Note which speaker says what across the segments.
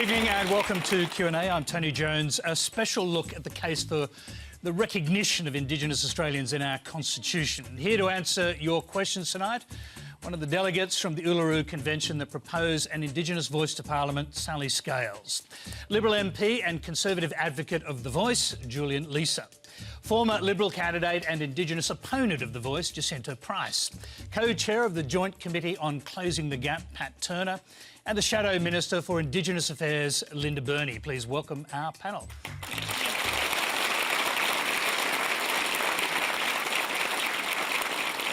Speaker 1: evening and welcome to Q&A. I'm Tony Jones. A special look at the case for the recognition of Indigenous Australians in our Constitution. Here to answer your questions tonight, one of the delegates from the Uluru Convention that proposed an Indigenous voice to Parliament, Sally Scales. Liberal MP and Conservative advocate of the voice, Julian Leeser. Former Liberal candidate and Indigenous opponent of the voice, Jacinta Price. Co-chair of the Joint Committee on Closing the Gap, Pat Turner. And the Shadow Minister for Indigenous Affairs, Linda Burney. Please welcome our panel.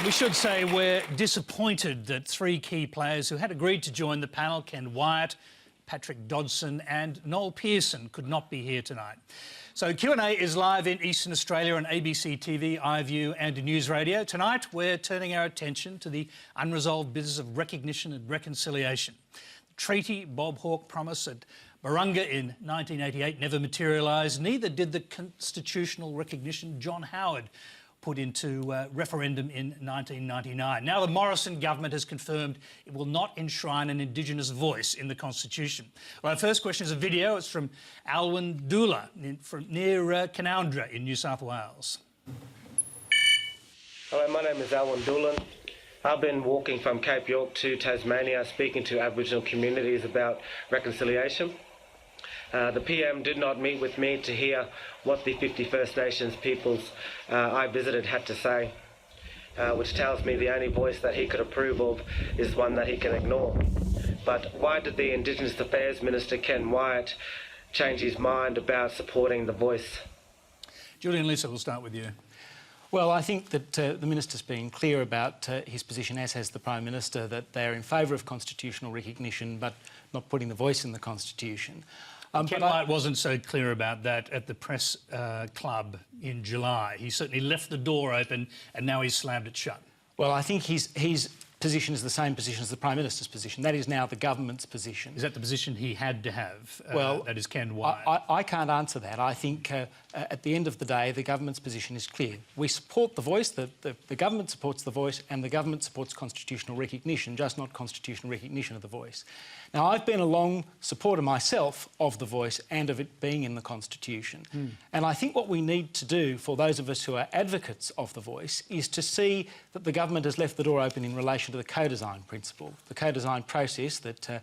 Speaker 1: We should say we're disappointed that three key players who had agreed to join the panel, Ken Wyatt, Patrick Dodson and Noel Pearson, could not be here tonight. So Q&A is live in Eastern Australia on ABC TV, iView and News Radio. Tonight we're turning our attention to the unresolved business of recognition and reconciliation. The treaty Bob Hawke promised at Barunga in 1988 never materialised, neither did the constitutional recognition John Howard put into referendum in 1999. Now the Morrison government has confirmed it will not enshrine an Indigenous voice in the Constitution. Well, our first question is a video. It's from Alwyn Doola from near Canoundra in New South Wales.
Speaker 2: Hello, my name is Alwyn Doola. I've been walking from Cape York to Tasmania speaking to Aboriginal communities about reconciliation. The PM did not meet with me to hear what the 50 First Nations peoples I visited had to say, which tells me the only voice that he could approve of is one that he can ignore. But why did the Indigenous Affairs Minister, Ken Wyatt, change his mind about supporting the voice?
Speaker 1: Julian Leeser, we'll start with you.
Speaker 3: Well, I think that the Minister's been clear about his position, as has the Prime Minister, that they're in favour of constitutional recognition but not putting the voice in the Constitution.
Speaker 1: Ken Wyatt wasn't so clear about that at the press club in July. He certainly left the door open and now he's slammed it shut.
Speaker 3: Well, I think his position is the same position as the Prime Minister's position. That is now the government's position.
Speaker 1: Is that the position he had to have?
Speaker 3: Well,
Speaker 1: that is Ken Wyatt.
Speaker 3: I can't answer that. I think at the end of the day, the government's position is clear. We support the voice, the government supports the voice, and the government supports constitutional recognition, just not constitutional recognition of the voice. Now, I've been a long supporter myself of the voice and of it being in the Constitution. And I think what we need to do, for those of us who are advocates of the voice, is to see that the government has left the door open in relation to the co-design principle, the co-design process that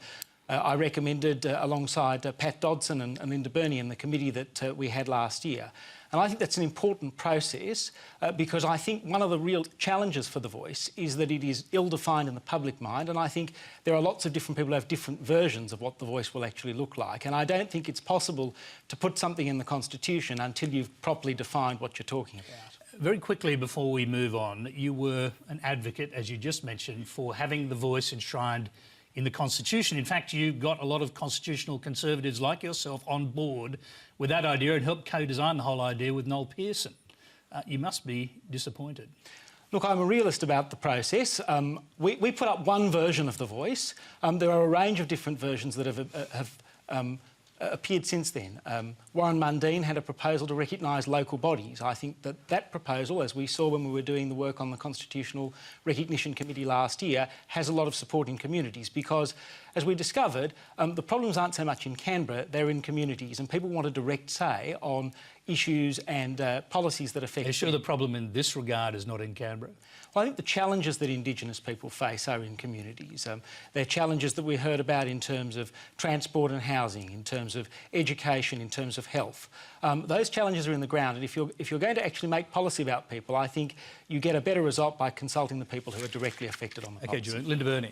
Speaker 3: I recommended alongside Pat Dodson and Linda Burney in the committee that we had last year. And I think that's an important process because I think one of the real challenges for the voice is that it is ill-defined in the public mind, and I think there are lots of different people who have different versions of what the voice will actually look like. And I don't think it's possible to put something in the Constitution until you've properly defined what you're talking about.
Speaker 1: Very quickly before we move on, you were an advocate, as you just mentioned, for having the voice enshrined in the Constitution. In fact, you got a lot of constitutional conservatives like yourself on board with that idea and helped co-design the whole idea with Noel Pearson. You must be disappointed.
Speaker 3: Look, I'm a realist about the process. We put up one version of the voice. There are a range of different versions that have appeared since then. Warren Mundine had a proposal to recognise local bodies. I think that proposal, as we saw when we were doing the work on the Constitutional Recognition Committee last year, has a lot of support in communities because, as we discovered, the problems aren't so much in Canberra, they're in communities, and people want a direct say on issues and policies that affect them.
Speaker 1: Are you sure the problem in this regard is not in Canberra?
Speaker 3: Well, I think the challenges that Indigenous people face are in communities. They're challenges that we heard about in terms of transport and housing, in terms of education, in terms of health. Those challenges are in the ground, and if you're going to actually make policy about people, I think you get a better result by consulting the people who are directly affected on the policy.
Speaker 1: OK, Julian. Linda Burney.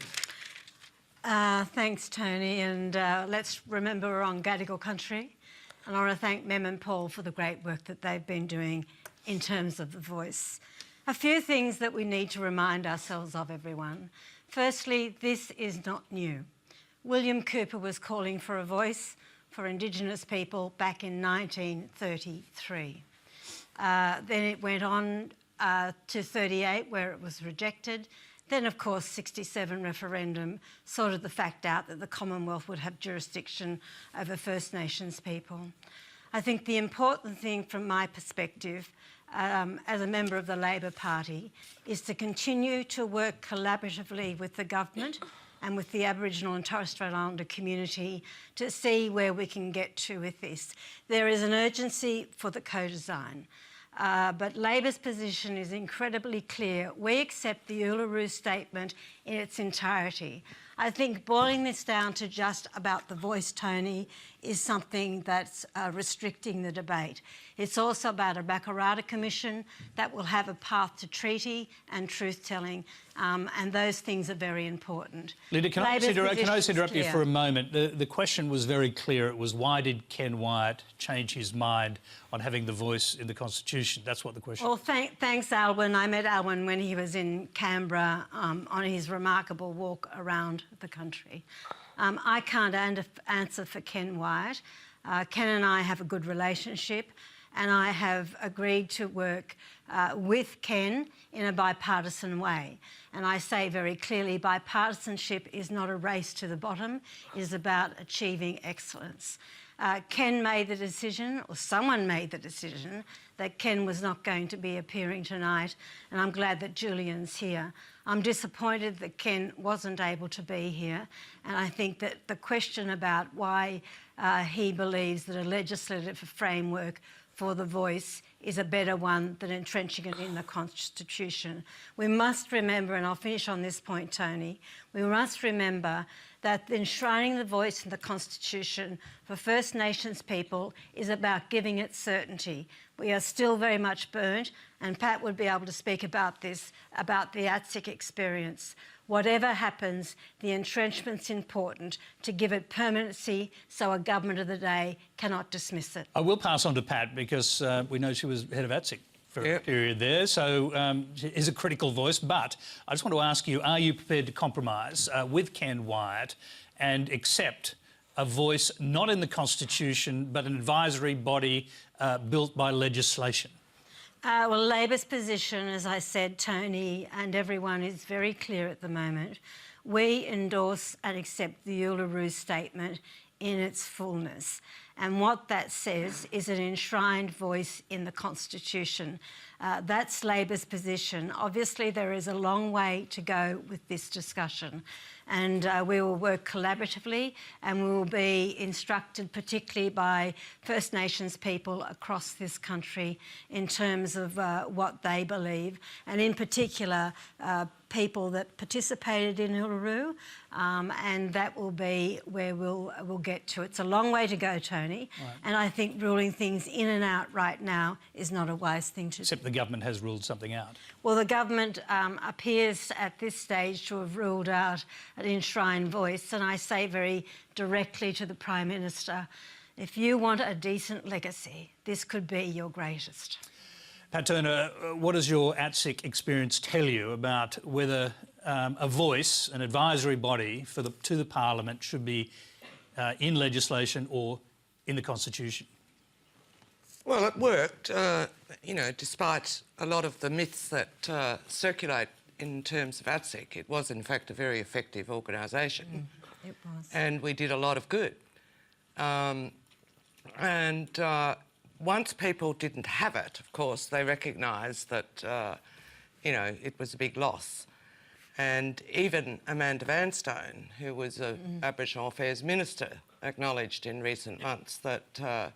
Speaker 4: Thanks, Tony, and let's remember we're on Gadigal country, and I want to thank Mem and Paul for the great work that they've been doing in terms of the voice. A few things that we need to remind ourselves of, everyone. Firstly, this is not new. William Cooper was calling for a voice for Indigenous people back in 1933. Then it went on to 38, where it was rejected. Then, of course, 67 referendum sorted the fact out that the Commonwealth would have jurisdiction over First Nations people. I think the important thing from my perspective as a member of the Labor Party is to continue to work collaboratively with the government and with the Aboriginal and Torres Strait Islander community to see where we can get to with this. There is an urgency for the co-design. But Labor's position is incredibly clear. We accept the Uluru Statement in its entirety. I think boiling this down to just about the voice, Tony, is something that's restricting the debate. It's also about a Bakarata Commission that will have a path to treaty and truth-telling, and those things are very important.
Speaker 1: Linda, can I just interrupt you for a moment? The question was very clear. It was, why did Ken Wyatt change his mind on having the voice in the Constitution? That's what the question was.
Speaker 4: Well, thanks, Alwyn. I met Alwyn when he was in Canberra on his remarkable walk around the country. I can't answer for Ken Wyatt. Ken and I have a good relationship, and I have agreed to work with Ken in a bipartisan way. And I say very clearly, bipartisanship is not a race to the bottom, it is about achieving excellence. Ken made the decision, or someone made the decision, that Ken was not going to be appearing tonight, and I'm glad that Julian's here. I'm disappointed that Ken wasn't able to be here, and I think that the question about why he believes that a legislative framework for the voice is a better one than entrenching it in the Constitution. We must remember, and I'll finish on this point, Tony, we must remember that enshrining the voice in the Constitution for First Nations people is about giving it certainty. We are still very much burnt, and Pat would be able to speak about this, about the ATSIC experience. Whatever happens, the entrenchment's important to give it permanency so a government of the day cannot dismiss it.
Speaker 1: I will pass on to Pat because we know she was head of ATSIC for a period there, so she is a critical voice. But I just want to ask you, are you prepared to compromise with Ken Wyatt and accept a voice not in the Constitution but an advisory body built by legislation?
Speaker 4: Well, Labor's position, as I said, Tony, and everyone is very clear at the moment. We endorse and accept the Uluru Statement in its fullness. And what that says is an enshrined voice in the Constitution. That's Labor's position. Obviously, there is a long way to go with this discussion, and we will work collaboratively, and we will be instructed particularly by First Nations people across this country in terms of what they believe, and in particular people that participated in Uluru, and that will be where we'll get to. It's a long way to go, Tony, and I think ruling things in and out right now is not a wise thing to do.
Speaker 1: Except the government has ruled something out.
Speaker 4: Well, the government appears at this stage to have ruled out an enshrined voice, and I say very directly to the Prime Minister, if you want a decent legacy, this could be your greatest.
Speaker 1: Pat Turner, what does your ATSIC experience tell you about whether a voice, an advisory body to the Parliament should be in legislation or in the Constitution?
Speaker 5: Well, it worked, you know, despite a lot of the myths that circulate in terms of ATSIC. It was, in fact, a very effective organisation.
Speaker 4: It was.
Speaker 5: And we did a lot of good. Once people didn't have it, of course, they recognised that, you know, it was a big loss. And even Amanda Vanstone, who was an Aboriginal Affairs Minister, acknowledged in recent months that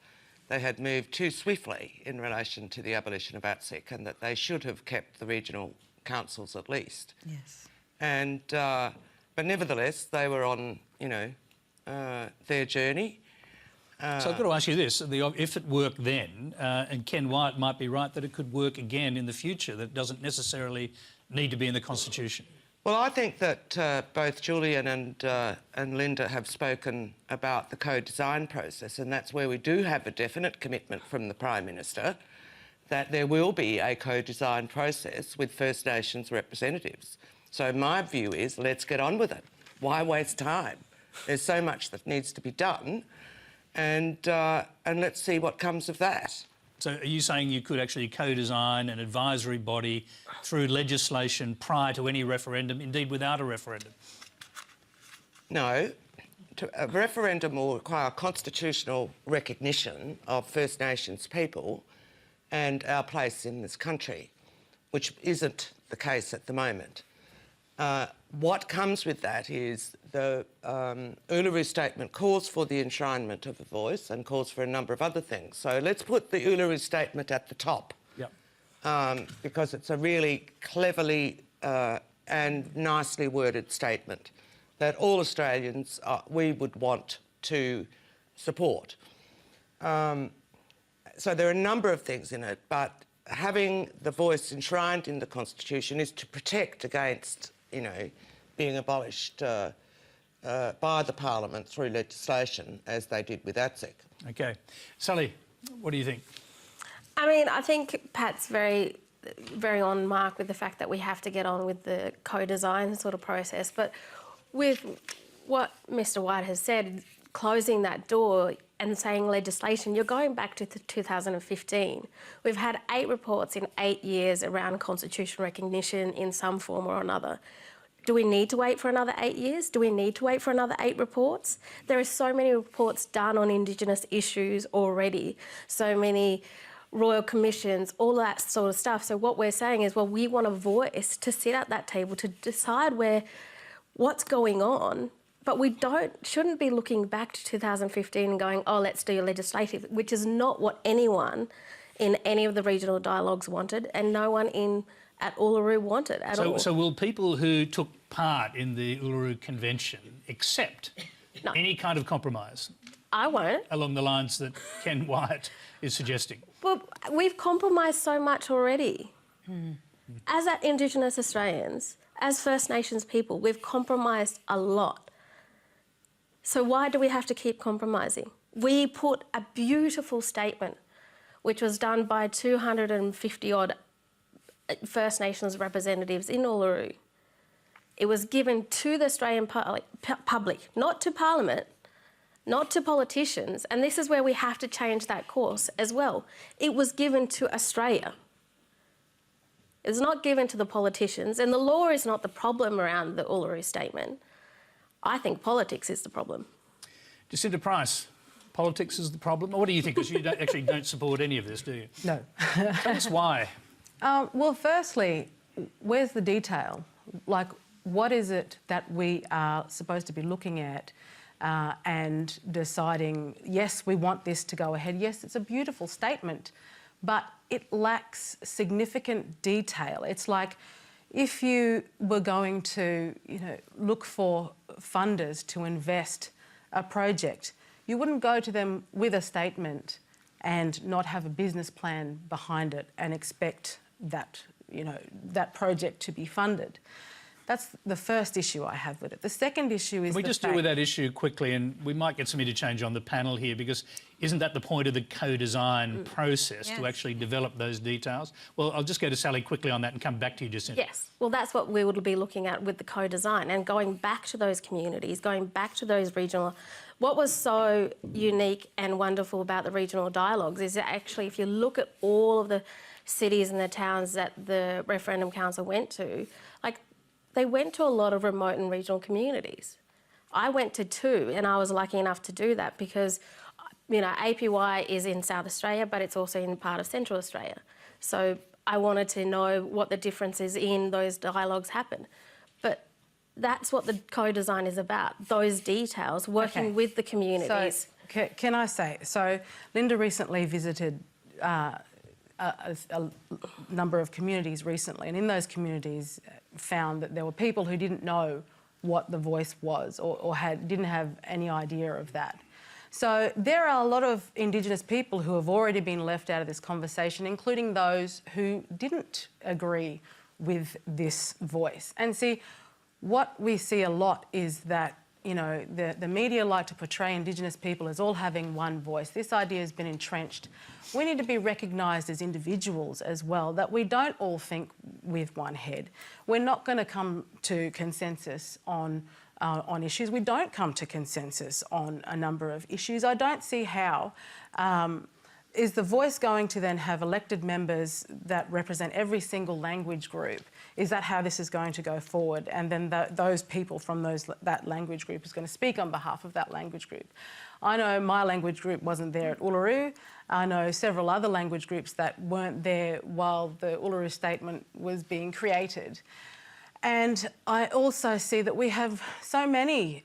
Speaker 5: they had moved too swiftly in relation to the abolition of ATSIC and that they should have kept the regional councils at least.
Speaker 4: Yes.
Speaker 5: And, but nevertheless, they were on, you know, their journey.
Speaker 1: So I've got to ask you this, if it worked then, and Ken Wyatt might be right that it could work again in the future, that it doesn't necessarily need to be in the Constitution.
Speaker 5: Well, I think that both Julian and Linda have spoken about the co-design process, and that's where we do have a definite commitment from the Prime Minister that there will be a co-design process with First Nations representatives. So my view is, let's get on with it. Why waste time? There's so much that needs to be done, and let's see what comes of that.
Speaker 1: So are you saying you could actually co-design an advisory body through legislation prior to any referendum, indeed without a referendum?
Speaker 5: No. A referendum will require constitutional recognition of First Nations people and our place in this country, which isn't the case at the moment. what comes with that is the Uluru Statement calls for the enshrinement of a voice and calls for a number of other things. So let's put the Uluru Statement at the top. Yep. Because it's a really cleverly and nicely worded statement that all Australians we would want to support. So there are a number of things in it, but having the voice enshrined in the Constitution is to protect against, you know, being abolished by the Parliament through legislation, as they did with ATSEC.
Speaker 1: OK. Sally, what do you think?
Speaker 6: I mean, I think Pat's very on mark with the fact that we have to get on with the co-design sort of process. But with what Mr Wyatt has said, closing that door and saying legislation, you're going back to 2015. We've had 8 reports in 8 years around constitutional recognition in some form or another. Do we need to wait for another 8 years? Do we need to wait for another 8 reports? There are so many reports done on Indigenous issues already, so many royal commissions, all that sort of stuff. So what we're saying is, well, we want a voice to sit at that table to decide what's going on, but we shouldn't be looking back to 2015 and going, oh, let's do legislative, which is not what anyone in any of the regional dialogues wanted, and no one at Uluru wanted at all.
Speaker 1: So will people who took part in the Uluru Convention accept any kind of compromise?
Speaker 6: I won't.
Speaker 1: Along the lines that Ken Wyatt is suggesting?
Speaker 6: Well, we've compromised so much already. As Indigenous Australians, as First Nations people, we've compromised a lot. So why do we have to keep compromising? We put a beautiful statement, which was done by 250-odd First Nations representatives in Uluru. It was given to the Australian public, not to Parliament, not to politicians, and this is where we have to change that course as well. It was given to Australia. It's not given to the politicians, and the law is not the problem around the Uluru Statement. I think politics is the problem.
Speaker 1: Jacinta Price, politics is the problem? What do you think? Because you actually don't support any of this, do you?
Speaker 7: No.
Speaker 1: Tell us why.
Speaker 7: Well, firstly, where's the detail? Like, what is it that we are supposed to be looking at and deciding, yes, we want this to go ahead. Yes, it's a beautiful statement, but it lacks significant detail. It's like if you were going to, look for funders to invest a project, you wouldn't go to them with a statement and not have a business plan behind it and expect that, that project to be funded. That's the first issue I have with it. The second issue is
Speaker 1: Can we just deal with that issue quickly, and we might get some interchange on the panel here, because isn't that the point of the co-design process, to actually develop those details? Well, I'll just go to Sally quickly on that and come back to you, Jacinta.
Speaker 6: Yes, well, that's what we would be looking at with the co-design and going back to those communities, going back to those regional... What was so unique and wonderful about the regional dialogues is that actually, if you look at all of the cities and the towns that the Referendum Council went to, they went to a lot of remote and regional communities. I went to 2, and I was lucky enough to do that because, APY is in South Australia, but it's also in part of Central Australia. So I wanted to know what the differences in those dialogues happen. But that's what the co-design is about, those details, working with the communities.
Speaker 7: So, can I say, so Linda recently visited a number of communities recently, and in those communities found that there were people who didn't know what the voice was or didn't have any idea of that. So there are a lot of Indigenous people who have already been left out of this conversation, including those who didn't agree with this voice. And see, what we see a lot is that the media like to portray Indigenous people as all having one voice. This idea has been entrenched. We need to be recognised as individuals as well, that we don't all think with one head. We're not going to come to consensus on issues. We don't come to consensus on a number of issues. I don't see how. Is the voice going to then have elected members that represent every single language group? Is that how this is going to go forward? And then those people from that language group is going to speak on behalf of that language group. I know my language group wasn't there at Uluru. I know several other language groups that weren't there while the Uluru Statement was being created. And I also see that we have so many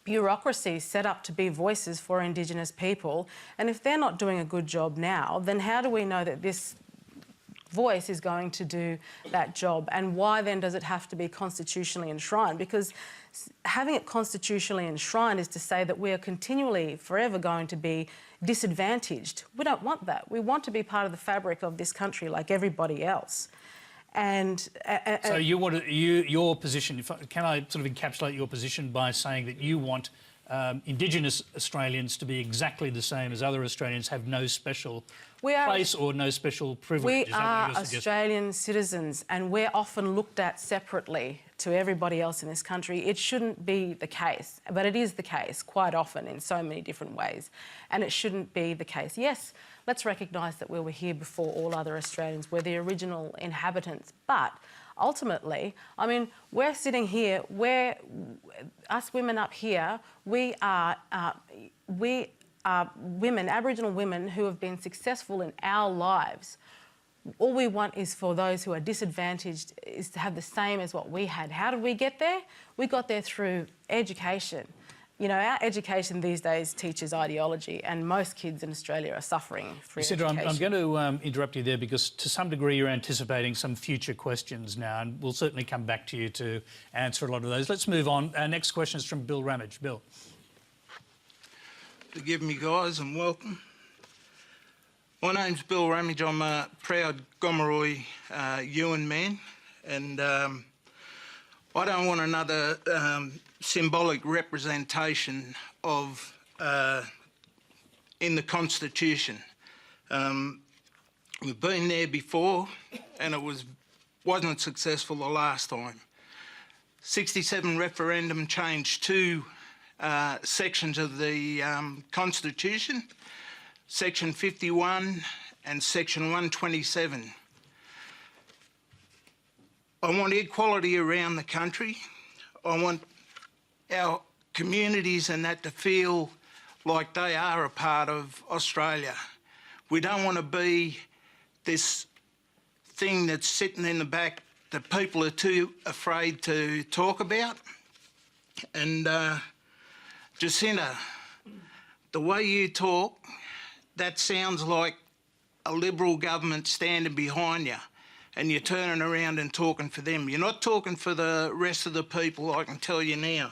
Speaker 7: bureaucracies set up to be voices for Indigenous people, and if they're not doing a good job now, then how do we know that this voice is going to do that job? And why then does it have to be constitutionally enshrined? Because having it constitutionally enshrined is to say that we are continually, forever going to be disadvantaged. We don't want that. We want to be part of the fabric of this country like everybody else. And
Speaker 1: so you want your position. Can I sort of encapsulate your position by saying that you want Indigenous Australians to be exactly the same as other Australians, have no special place or no special privilege?
Speaker 7: We are Australian citizens, and we're often looked at separately to everybody else in this country. It shouldn't be the case, but it is the case quite often in so many different ways, and it shouldn't be the case. Yes, let's recognise that we were here before all other Australians. We're the original inhabitants, but ultimately, I mean, we're sitting here, us women up here, we are women, Aboriginal women who have been successful in our lives. All we want is for those who are disadvantaged is to have the same as what we had. How did we get there? We got there through education. You know, our education these days teaches ideology, and most kids in Australia are suffering through education.
Speaker 1: I'm going to interrupt you there because to some degree you're anticipating some future questions now, and we'll certainly come back to you to answer a lot of those. Let's move on. Our next question is from Bill Ramage. Bill.
Speaker 8: Forgive me, guys, and welcome. My name's Bill Ramage. I'm a proud Gomeroi Yuin man, and I don't want another symbolic representation of in the Constitution. We've been there before, and it wasn't successful the last time. 67 referendum changed two sections of the Constitution, Section 51 and Section 127. I want equality around the country. I want our communities and that to feel like they are a part of Australia. We don't want to be this thing that's sitting in the back that people are too afraid to talk about. And Jacinta, the way you talk, that sounds like a Liberal government standing behind you and you're turning around and talking for them. You're not talking for the rest of the people, I can tell you now.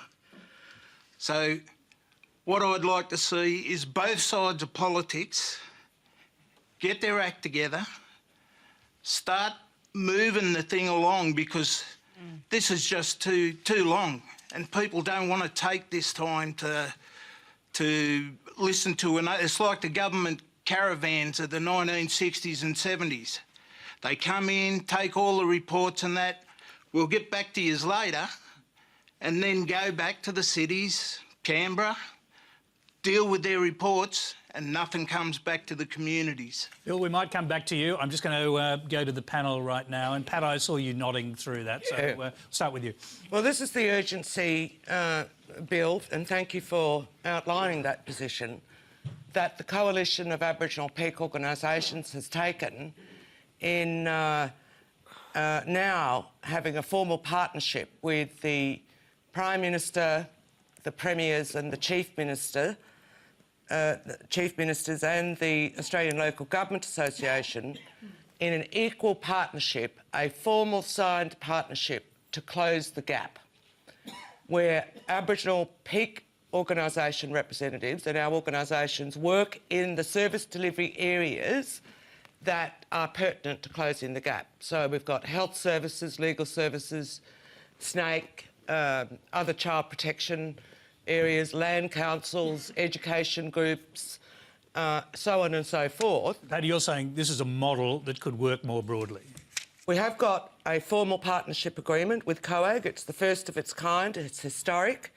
Speaker 8: So what I'd like to see is both sides of politics get their act together, start moving the thing along, because this is just too long, and people don't want to take this time to listen to it. It's like the government caravans of the 1960s and 70s. They come in, take all the reports and that, we'll get back to yous later, and then go back to the cities, Canberra, deal with their reports, and nothing comes back to the communities.
Speaker 1: Bill, we might come back to you. I'm just going to go to the panel right now. And Pat, I saw you nodding through that, so we'll start with you.
Speaker 5: Well, this is the urgency, Bill, and thank you for outlining that position, that the Coalition of Aboriginal Peak Organisations has taken in now having a formal partnership with the Prime Minister, the Premiers and the Chief Ministers and the Australian Local Government Association in an equal partnership, a formal signed partnership to close the gap, where Aboriginal peak organisation representatives and our organisations work in the service delivery areas that are pertinent to closing the gap. So we've got health services, legal services, SNAIC, other child protection areas, land councils, education groups, so on and so forth.
Speaker 1: Paddy, you're saying this is a model that could work more broadly.
Speaker 5: We have got a formal partnership agreement with COAG. It's the first of its kind. It's historic.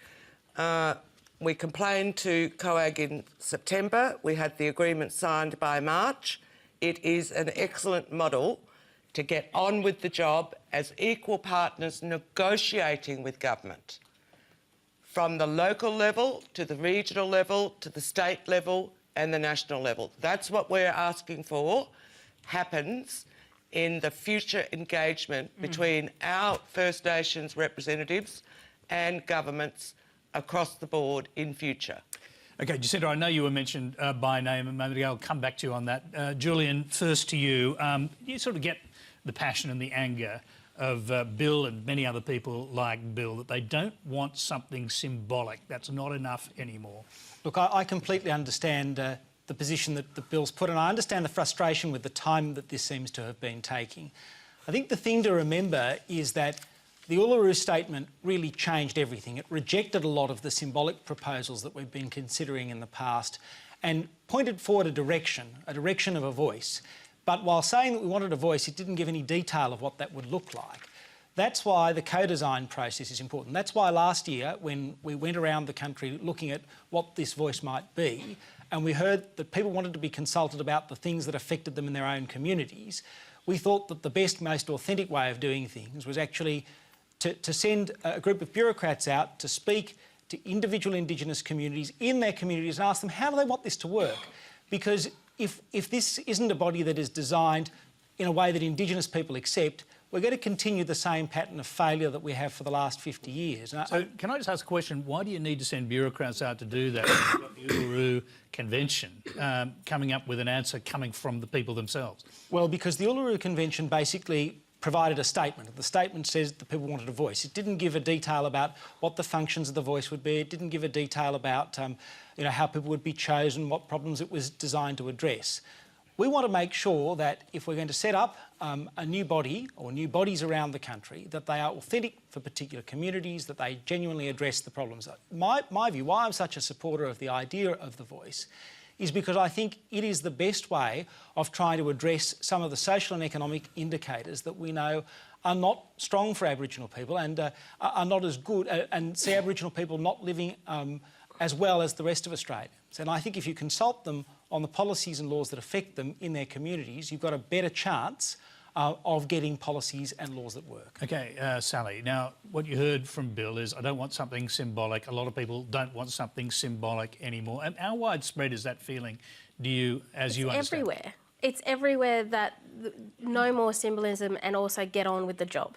Speaker 5: We complained to COAG in September. We had the agreement signed by March. It is an excellent model to get on with the job as equal partners negotiating with government, from the local level to the regional level to the state level and the national level. That's what we're asking for happens in the future engagement between our First Nations representatives and governments across the board in future.
Speaker 1: Okay, Jacinta, I know you were mentioned by name a moment ago. I'll come back to you on that. Julian, first to you. You sort of get the passion and the anger of Bill and many other people like Bill, that they don't want something symbolic. That's not enough anymore.
Speaker 3: Look, I completely understand the position that Bill's put, and I understand the frustration with the time that this seems to have been taking. I think the thing to remember is that the Uluru Statement really changed everything. It rejected a lot of the symbolic proposals that we've been considering in the past and pointed forward a direction of a voice. But while saying that we wanted a voice, it didn't give any detail of what that would look like. That's why the co-design process is important. That's why last year, when we went around the country looking at what this voice might be, and we heard that people wanted to be consulted about the things that affected them in their own communities, we thought that the best, most authentic way of doing things was actually to send a group of bureaucrats out to speak to individual Indigenous communities in their communities and ask them how do they want this to work. Because if this isn't a body that is designed in a way that Indigenous people accept, we're going to continue the same pattern of failure that we have for the last 50 years.
Speaker 1: So can I just ask a question? Why do you need to send bureaucrats out to do that? You've got the Uluru Convention coming up with an answer coming from the people themselves.
Speaker 3: Well, because the Uluru Convention basically provided a statement. The statement says that people wanted a voice. It didn't give a detail about what the functions of the voice would be. It didn't give a detail about how people would be chosen, what problems it was designed to address. We want to make sure that if we're going to set up a new body or new bodies around the country, that they are authentic for particular communities, that they genuinely address the problems. My view, why I'm such a supporter of the idea of the voice, is because I think it is the best way of trying to address some of the social and economic indicators that we know are not strong for Aboriginal people and are not as good, and see Aboriginal people not living as well as the rest of Australians. And I think if you consult them on the policies and laws that affect them in their communities, you've got a better chance of getting policies and laws that work.
Speaker 1: Okay, Sally, now what you heard from Bill is I don't want something symbolic. A lot of people don't want something symbolic anymore. And how widespread is that feeling, do you, as you understand?
Speaker 6: It's everywhere. It's everywhere that no more symbolism and also get on with the job.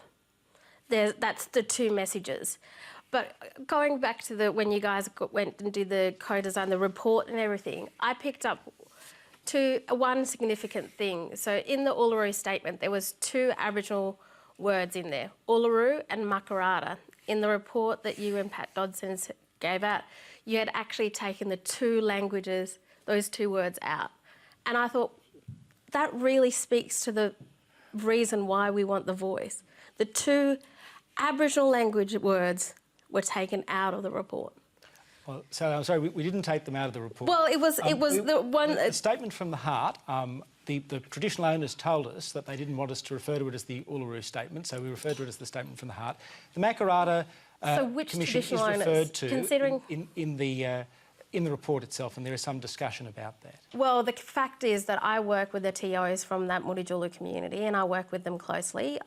Speaker 6: That's the two messages. But going back to when you guys went and did the co-design, the report and everything, I picked up one significant thing. So in the Uluru Statement, there was 2 Aboriginal words in there, Uluru and Makarrata. In the report that you and Pat Dodson gave out, you had actually taken the 2 languages, those 2 words out. And I thought, that really speaks to the reason why we want the voice. The 2 Aboriginal language words were taken out of the report.
Speaker 3: Well, so I'm sorry, we didn't take them out of the report.
Speaker 6: Well, it was the one...
Speaker 3: The statement from the heart, the traditional owners told us that they didn't want us to refer to it as the Uluru Statement, so we referred to it as the Statement from the Heart. The Makarrata Commission is referred to in the report itself, and there is some discussion about that.
Speaker 6: Well, the fact is that I work with the TOs from that Mudijulu community, and I work with them closely.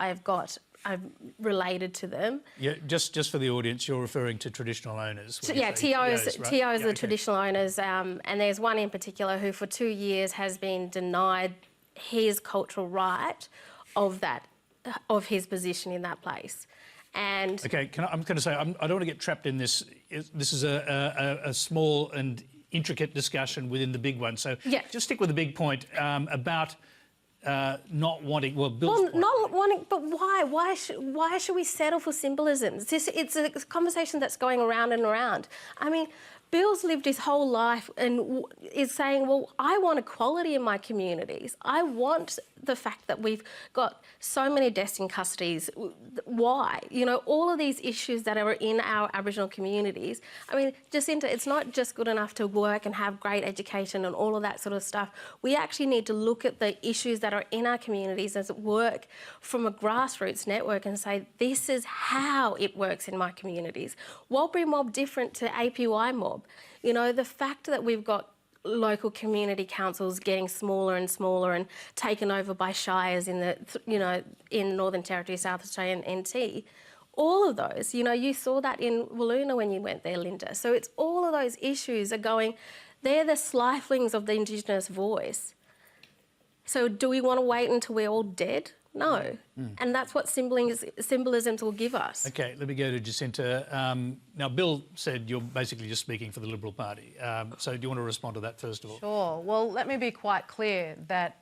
Speaker 6: I'm related to them.
Speaker 1: Yeah, just for the audience, you're referring to traditional owners.
Speaker 6: Yeah, TOs,
Speaker 1: right?
Speaker 6: TOs are the traditional owners, and there's one in particular who for 2 years has been denied his cultural right of his position in that place. And
Speaker 1: okay, I'm going to say I don't want to get trapped in this. This is a small and intricate discussion within the big one. So
Speaker 6: yeah.
Speaker 1: Just stick with the big point about not wanting. Well, Bill's point.
Speaker 6: Not wanting, but why? Why should we settle for symbolism? It's a conversation that's going around and around. I mean, Bill's lived his whole life and is saying, well, I want equality in my communities. I want the fact that we've got so many deaths in custodies. Why? You know, all of these issues that are in our Aboriginal communities. I mean, Jacinta, it's not just good enough to work and have great education and all of that sort of stuff. We actually need to look at the issues that are in our communities as work from a grassroots network and say, this is how it works in my communities. Warlpiri mob different to APY mob. You know, the fact that we've got local community councils getting smaller and smaller and taken over by shires in Northern Territory, South Australia and NT, all of those, you know, you saw that in Walloona when you went there, Linda. So it's all of those issues are going, they're the stiflings of the Indigenous voice. So do we want to wait until we're all dead? No. And that's what symbolisms will give us.
Speaker 1: OK, let me go to Jacinta. Now, Bill said you're basically just speaking for the Liberal Party. So do you want to respond to that first of all?
Speaker 7: Sure. Well, let me be quite clear that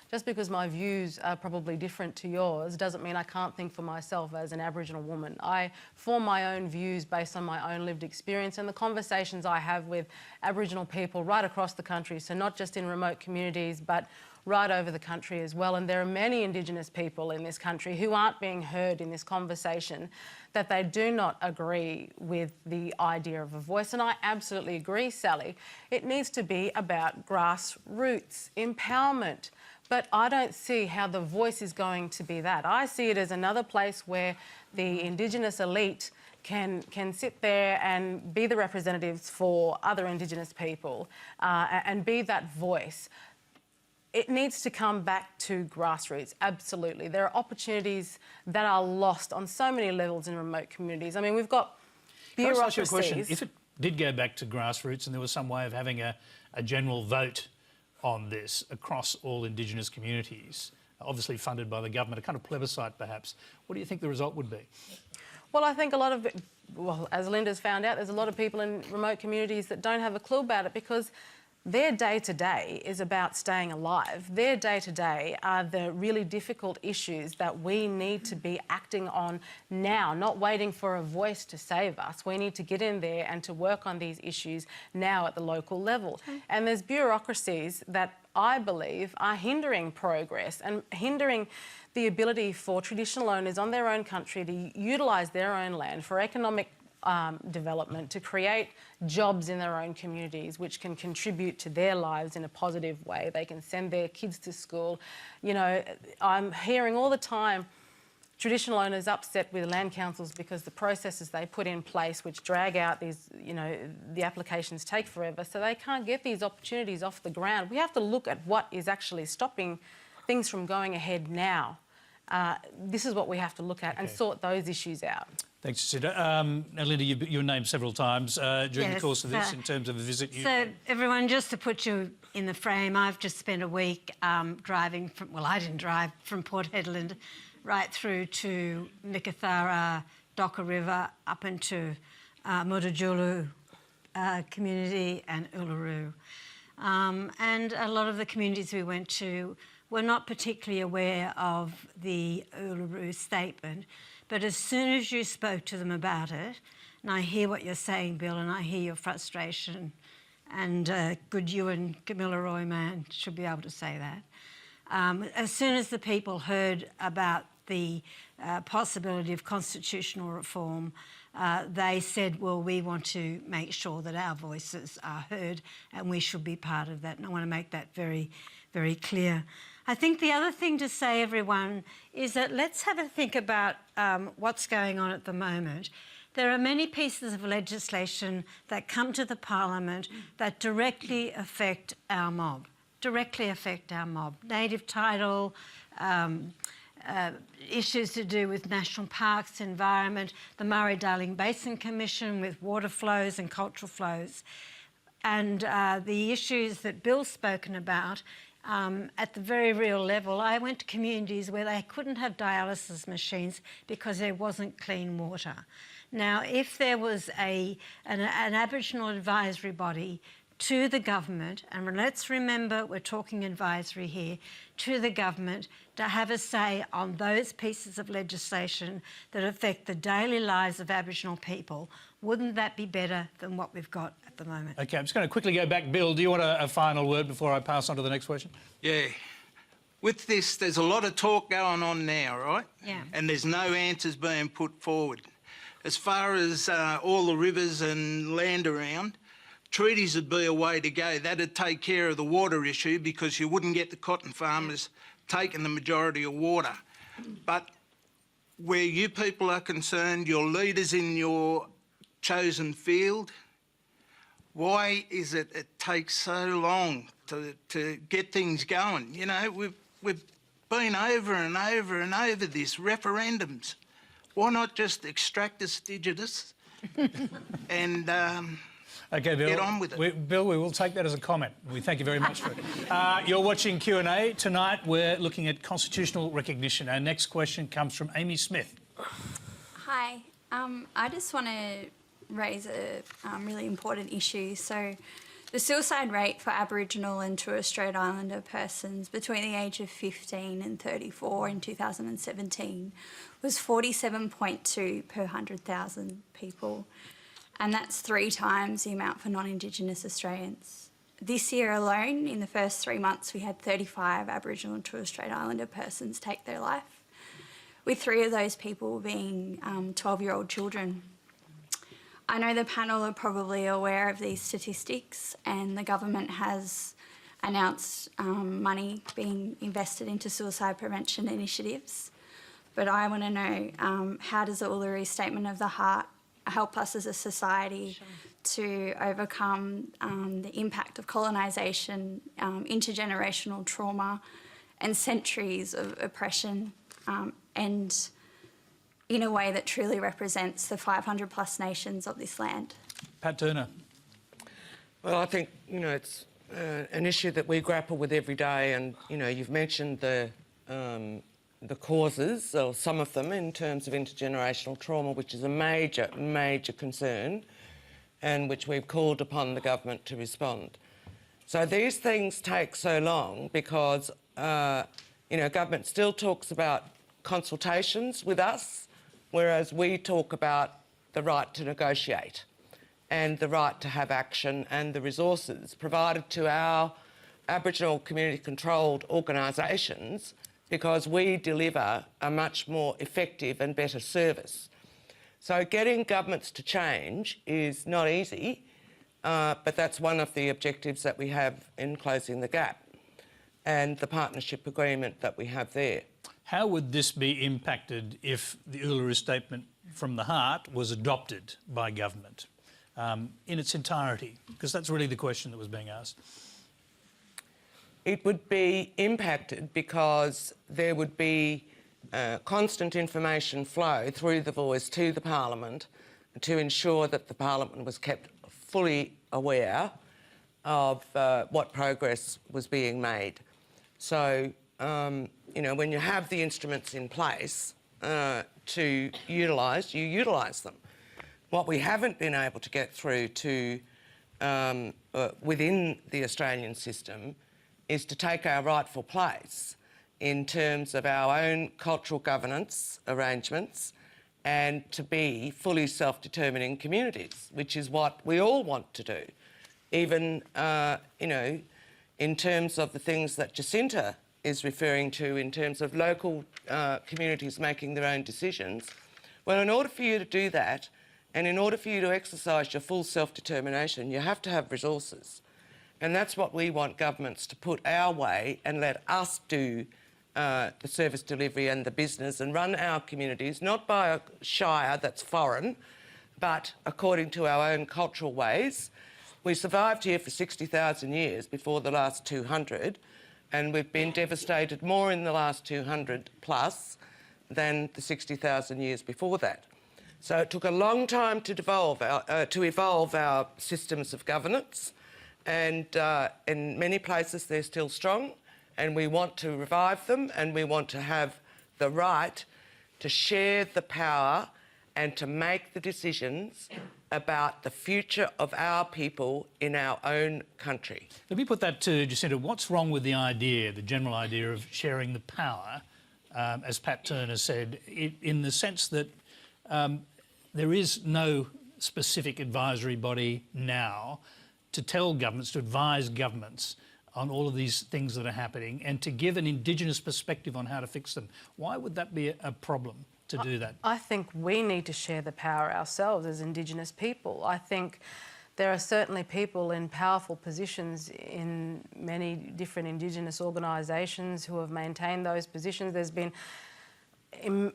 Speaker 7: just because my views are probably different to yours doesn't mean I can't think for myself as an Aboriginal woman. I form my own views based on my own lived experience and the conversations I have with Aboriginal people right across the country, so not just in remote communities, but right over the country as well. And there are many Indigenous people in this country who aren't being heard in this conversation, that they do not agree with the idea of a voice. And I absolutely agree, Sally. It needs to be about grassroots empowerment. But I don't see how the voice is going to be that. I see it as another place where the Indigenous elite can sit there and be the representatives for other Indigenous people and be that voice. It needs to come back to grassroots, absolutely. There are opportunities that are lost on so many levels in remote communities. I mean, we've got bureaucracies.
Speaker 1: Can I ask you a question? If it did go back to grassroots and there was some way of having a general vote on this across all Indigenous communities, obviously funded by the government, a kind of plebiscite perhaps, what do you think the result would be?
Speaker 7: Well, I think a lot of it, well, as Linda's found out, there's a lot of people in remote communities that don't have a clue about it because their day-to-day is about staying alive. Their day-to-day are the really difficult issues that we need to be acting on now, not waiting for a voice to save us. We need to get in there and to work on these issues now at the local level. And there's bureaucracies that I believe are hindering progress and hindering the ability for traditional owners on their own country to utilise their own land for economic development, to create jobs in their own communities which can contribute to their lives in a positive way. They can send their kids to school. You know, I'm hearing all the time traditional owners upset with land councils because the processes they put in place which drag out these, you know, the applications take forever, so they can't get these opportunities off the ground. We have to look at what is actually stopping things from going ahead now. This is what we have to look at and sort those issues out.
Speaker 1: Thanks, Jacinta. Now, Linda, you were named several times during the course of this in terms of a visit.
Speaker 4: So, everyone, just to put you in the frame, I've just spent a week driving from, well, I didn't drive, from Port Hedland right through to Mikathara, Docker River, up into Mudurjulu community and Uluru. And a lot of the communities we went to were not particularly aware of the Uluru Statement. But as soon as you spoke to them about it, and I hear what you're saying, Bill, and I hear your frustration, and good you and Camilla Roy, man, should be able to say that. As soon as the people heard about the possibility of constitutional reform, they said, well, we want to make sure that our voices are heard and we should be part of that. And I want to make that very, very clear. I think the other thing to say, everyone, is that let's have a think about what's going on at the moment. There are many pieces of legislation that come to the Parliament that directly affect our mob, Native title, issues to do with national parks, environment, the Murray-Darling Basin Commission with water flows and cultural flows, and the issues that Bill's spoken about. At the very real level, I went to communities where they couldn't have dialysis machines because there wasn't clean water. Now, if there was an Aboriginal advisory body to the government, and let's remember we're talking advisory here, to the government to have a say on those pieces of legislation that affect the daily lives of Aboriginal people, wouldn't that be better than what we've got at the moment? OK, I'm just going to quickly go back. Bill, do you want a final word before I pass on to the next question?
Speaker 8: Yeah. With this, there's a lot of talk going on now, right?
Speaker 4: Yeah.
Speaker 8: And there's no answers being put forward. As far as all the rivers and land around, treaties would be a way to go. That'd take care of the water issue because you wouldn't get the cotton farmers taking the majority of water. But where you people are concerned, your leaders in your chosen field, why is it takes so long to get things going? You know, we've been over and over and over this, referendums. Why not just extract us Indigenous and
Speaker 1: OK, Bill.
Speaker 8: Get on with it.
Speaker 1: Bill, we will take that as a comment. We thank you very much for it. You're watching Q&A. Tonight we're looking at constitutional recognition. Our next question comes from Amy Smith.
Speaker 9: Hi. I just want to raise a really important issue. So the suicide rate for Aboriginal and Torres Strait Islander persons between the age of 15 and 34 in 2017 was 47.2 per 100,000 people. And that's 3 times the amount for non-Indigenous Australians. This year alone, in the first 3 months, we had 35 Aboriginal and Torres Strait Islander persons take their life, with 3 of those people being 12-year-old children. I know the panel are probably aware of these statistics, and the government has announced money being invested into suicide prevention initiatives. But I want to know, how does the Uluru Statement of the Heart help us as a society to overcome the impact of colonisation, intergenerational trauma and centuries of oppression, and in a way that truly represents the 500 plus nations of this land?
Speaker 1: Pat Turner.
Speaker 5: Well, I think, it's an issue that we grapple with every day, and, you've mentioned the causes, or some of them, in terms of intergenerational trauma, which is a major, major concern, and which we've called upon the government to respond. So these things take so long because, government still talks about consultations with us, whereas we talk about the right to negotiate and the right to have action and the resources provided to our Aboriginal community-controlled organisations, because we deliver a much more effective and better service. So getting governments to change is not easy, but that's one of the objectives that we have in closing the gap and the partnership agreement that we have there.
Speaker 1: How would this be impacted if the Uluru Statement from the Heart was adopted by government in its entirety? Because that's really the question that was being asked.
Speaker 5: It would be impacted because there would be constant information flow through the voice to the Parliament to ensure that the Parliament was kept fully aware of what progress was being made. So, when you have the instruments in place to utilise, you utilise them. What we haven't been able to get through to within the Australian system is to take our rightful place in terms of our own cultural governance arrangements and to be fully self-determining communities, which is what we all want to do. Even, in terms of the things that Jacinta is referring to in terms of local communities making their own decisions. Well, in order for you to do that and in order for you to exercise your full self-determination, you have to have resources. And that's what we want governments to put our way and let us do the service delivery and the business and run our communities, not by a shire that's foreign, but according to our own cultural ways. We survived here for 60,000 years before the last 200, and we've been devastated more in the last 200 plus than the 60,000 years before that. So it took a long time to evolve our systems of governance, and in many places they're still strong, and we want to revive them, and we want to have the right to share the power and to make the decisions about the future of our people in our own country.
Speaker 1: Let me put that to Jacinta. What's wrong with the idea, the general idea of sharing the power, as Pat Turner said, in the sense that there is no specific advisory body now to tell governments, to advise governments on all of these things that are happening and to give an Indigenous perspective on how to fix them? Why would that be a problem to do that?
Speaker 7: I think we need to share the power ourselves as Indigenous people. I think there are certainly people in powerful positions in many different Indigenous organisations who have maintained those positions. There's been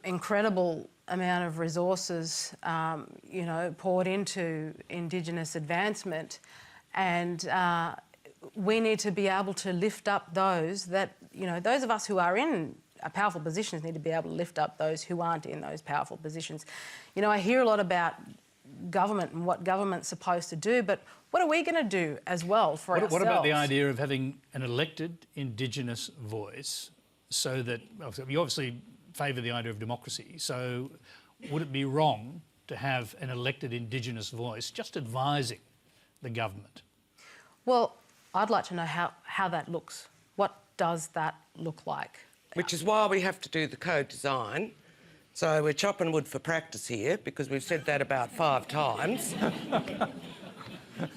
Speaker 7: incredible amount of resources, poured into Indigenous advancement, and we need to be able to lift up those that, those of us who are in powerful positions need to be able to lift up those who aren't in those powerful positions. I hear a lot about government and what government's supposed to do, but what are we going to do as well for ourselves?
Speaker 1: What about the idea of having an elected Indigenous voice, so that you obviously favour the idea of democracy, so would it be wrong to have an elected Indigenous voice just advising the government?
Speaker 7: Well, I'd like to know how that looks. What does that look like?
Speaker 5: Which is why we have to do the co-design. So we're chopping wood for practice here, because we've said that about 5 times.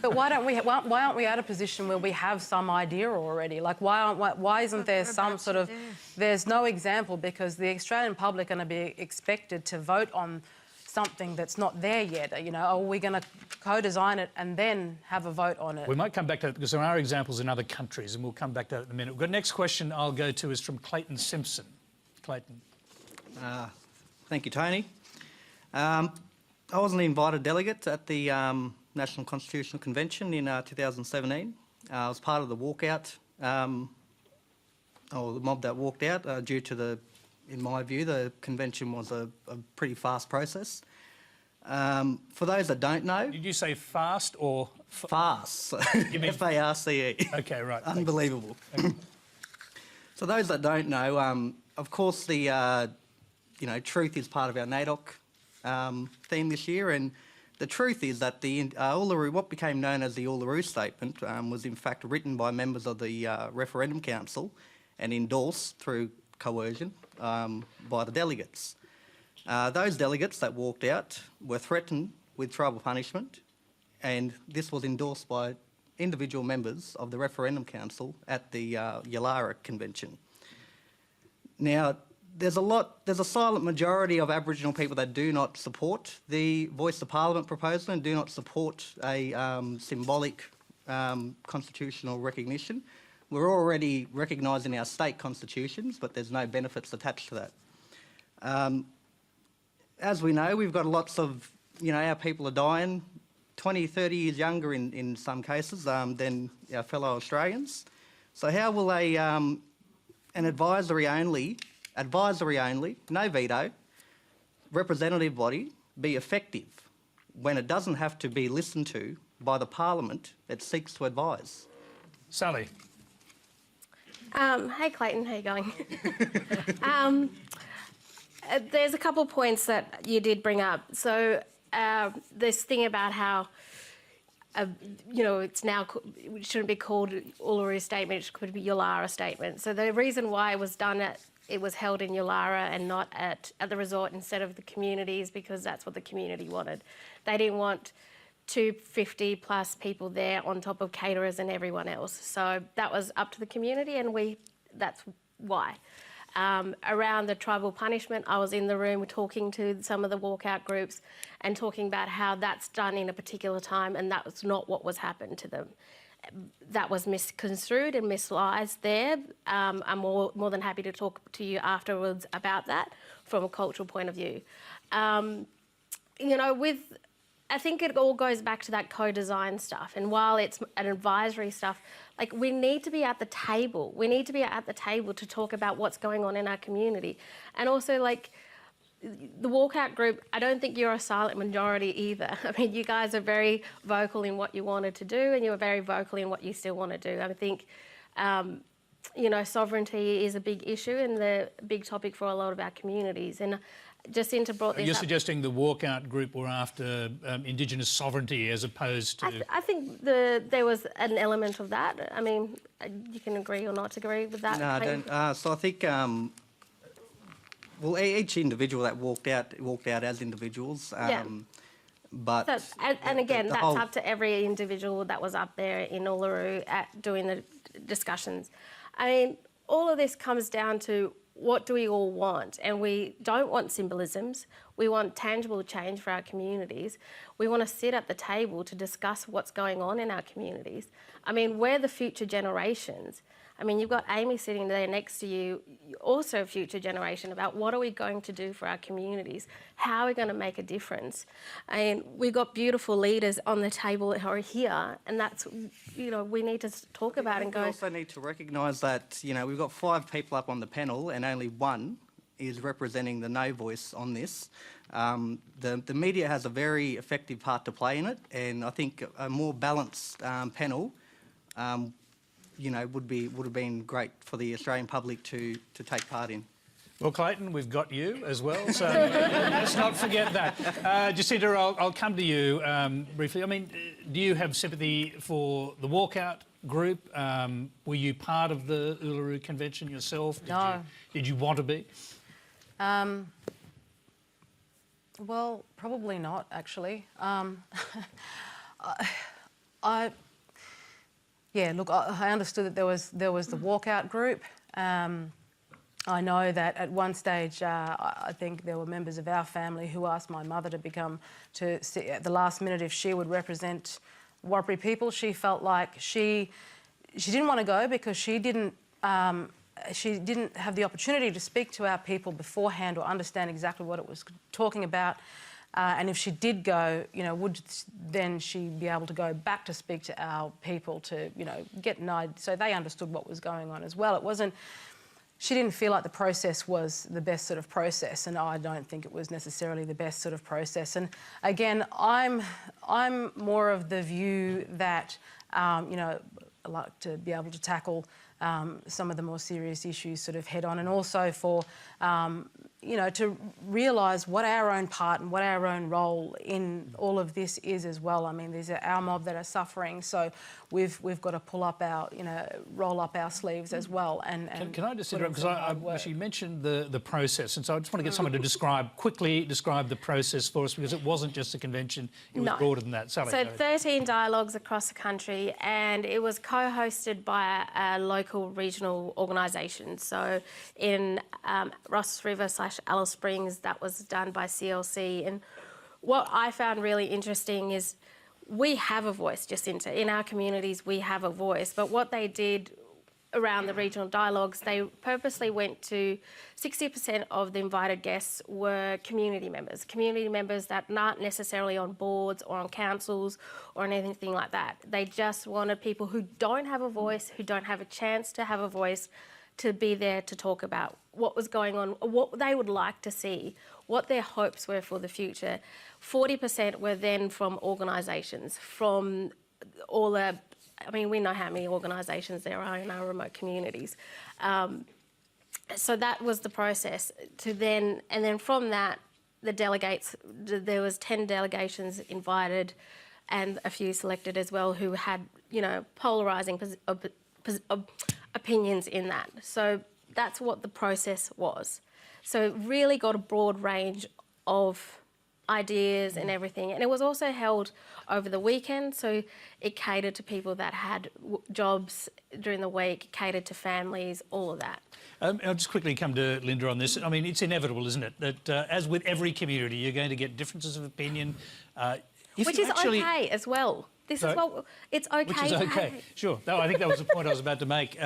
Speaker 7: But why aren't we at a position where we have some idea already? Like, why isn't there some sort of... There's no example, because the Australian public are going to be expected to vote on something that's not there yet. You know, are we going to co-design it and then have a vote on it?
Speaker 1: We might come back to that, because there are examples in other countries, and we'll come back to that in a minute. The next question I'll go to is from Clayton Simpson. Clayton.
Speaker 10: Thank you, Tony. I was an invited delegate at the National Constitutional Convention in 2017. I was part of the walkout, or the mob that walked out due to in my view, the convention was a pretty fast process. For those that don't know...
Speaker 1: Did you say fast or...
Speaker 10: Fast.
Speaker 1: You mean...
Speaker 10: F-A-R-C-E.
Speaker 1: OK, right.
Speaker 10: Unbelievable. So those that don't know, of course, the truth is part of our NAIDOC theme this year, and the truth is that the Uluru, what became known as the Uluru Statement, was in fact written by members of the Referendum Council and endorsed through coercion by the delegates. Those delegates that walked out were threatened with tribal punishment, and this was endorsed by individual members of the Referendum Council at the Yulara Convention. Now, there's a silent majority of Aboriginal people that do not support the Voice to Parliament proposal and do not support a symbolic constitutional recognition. We're already recognised in our state constitutions, but there's no benefits attached to that. As we know, we've got lots of, our people are dying 20, 30 years younger in some cases than our fellow Australians. So how will an advisory only, no veto, representative body be effective when it doesn't have to be listened to by the parliament it seeks to advise?
Speaker 1: Sally.
Speaker 6: Hey Clayton, how you going? There's a couple of points that you did bring up. So this thing about how, it's now, it shouldn't be called Uluru Statement, it could be Yulara Statement. So the reason why it was done it was held in Yulara and not at the resort instead of the communities, because that's what the community wanted. They didn't want 250 plus people there on top of caterers and everyone else. So that was up to the community, and that's why. Around the tribal punishment, I was in the room talking to some of the walkout groups and talking about how that's done in a particular time, and that was not what was happened to them. That was misconstrued and mislies there. I'm more than happy to talk to you afterwards about that from a cultural point of view. I think it all goes back to that co-design stuff. And while it's an advisory stuff, like, we need to be at the table. We need to be at the table to talk about what's going on in our community. And also, like, the walkout group, I don't think you're a silent majority either. I mean, you guys are very vocal in what you wanted to do, and you're very vocal in what you still want to do. I think, sovereignty is a big issue and the big topic for a lot of our communities. And Jacinta brought this up.
Speaker 1: You're suggesting the walkout group were after Indigenous sovereignty as opposed to...
Speaker 6: I think there was an element of that. I mean, you can agree or not agree with that.
Speaker 10: No, I don't. So I think, each individual that walked out as individuals.
Speaker 6: Yeah.
Speaker 10: But...
Speaker 6: And again, that's up to every individual that was up there in Uluru doing the discussions. I mean, all of this comes down to, what do we all want? And we don't want symbolisms. We want tangible change for our communities. We want to sit at the table to discuss what's going on in our communities. I mean, we're the future generations. I mean, you've got Amy sitting there next to you, also a future generation, about what are we going to do for our communities? How are we going to make a difference? And we've got beautiful leaders on the table who are here, and that's, we need to talk about and go...
Speaker 10: We also need to recognise that, we've got 5 people up on the panel and only one is representing the no voice on this. The media has a very effective part to play in it, and I think a more balanced panel, you know, would have been great for the Australian public to take part in.
Speaker 1: Well, Clayton, we've got you as well, so let's not forget that. Jacinta, I'll come to you briefly. I mean, do you have sympathy for the Walkout group? Were you part of the Uluru Convention yourself?
Speaker 7: No.
Speaker 1: Did you want to be?
Speaker 7: Well, probably not, actually. Yeah, look, I understood that there was the Walkout group. I know that at one stage, I think there were members of our family who asked my mother to see at the last minute if she would represent Warrapari people. She felt like she didn't want to go because she didn't have the opportunity to speak to our people beforehand or understand exactly what it was talking about. And if she did go, you know, would then she be able to go back to speak to our people to, you know, get an idea, so they understood what was going on as well. It wasn't. She didn't feel like the process was the best sort of process, and I don't think it was necessarily the best sort of process. And again, I'm more of the view that, you know, I like to be able to tackle some of the more serious issues sort of head on, and also for, you know, to realise what our own part and what our own role in all of this is as well. I mean, these are our mob that are suffering, so we've got to pull up our, you know, roll up our sleeves as well. And
Speaker 1: can I just interrupt, because she mentioned the process, and so I just want to get someone to quickly describe the process for us, because it wasn't just a convention, it was broader than that. Sally,
Speaker 6: so 13 dialogues across the country, and it was co-hosted by a local regional organisation. So in Ross River / Alice Springs, that was done by CLC. And what I found really interesting is we have a voice, Jacinta. In our communities, we have a voice. But what they did around the regional dialogues, they purposely went to 60% of the invited guests were community members that aren't necessarily on boards or on councils or anything like that. They just wanted people who don't have a voice, who don't have a chance to have a voice, to be there to talk about what was going on, what they would like to see, what their hopes were for the future. 40% were then from organisations, from all the, I mean, we know how many organisations there are in our remote communities. So that was the process and then from that, the delegates, there was 10 delegations invited and a few selected as well who had, you know, polarising opinions in that. So that's what the process was. So it really got a broad range of ideas and everything. And it was also held over the weekend, so it catered to people that had jobs during the week, catered to families, all of that.
Speaker 1: I'll just quickly come to Linda on this. I mean, it's inevitable, isn't it, that as with every community, you're going to get differences of opinion.
Speaker 6: Which is okay as well. This is what it's okay.
Speaker 1: Which is okay. Sure. No, I think that was the point I was about to make.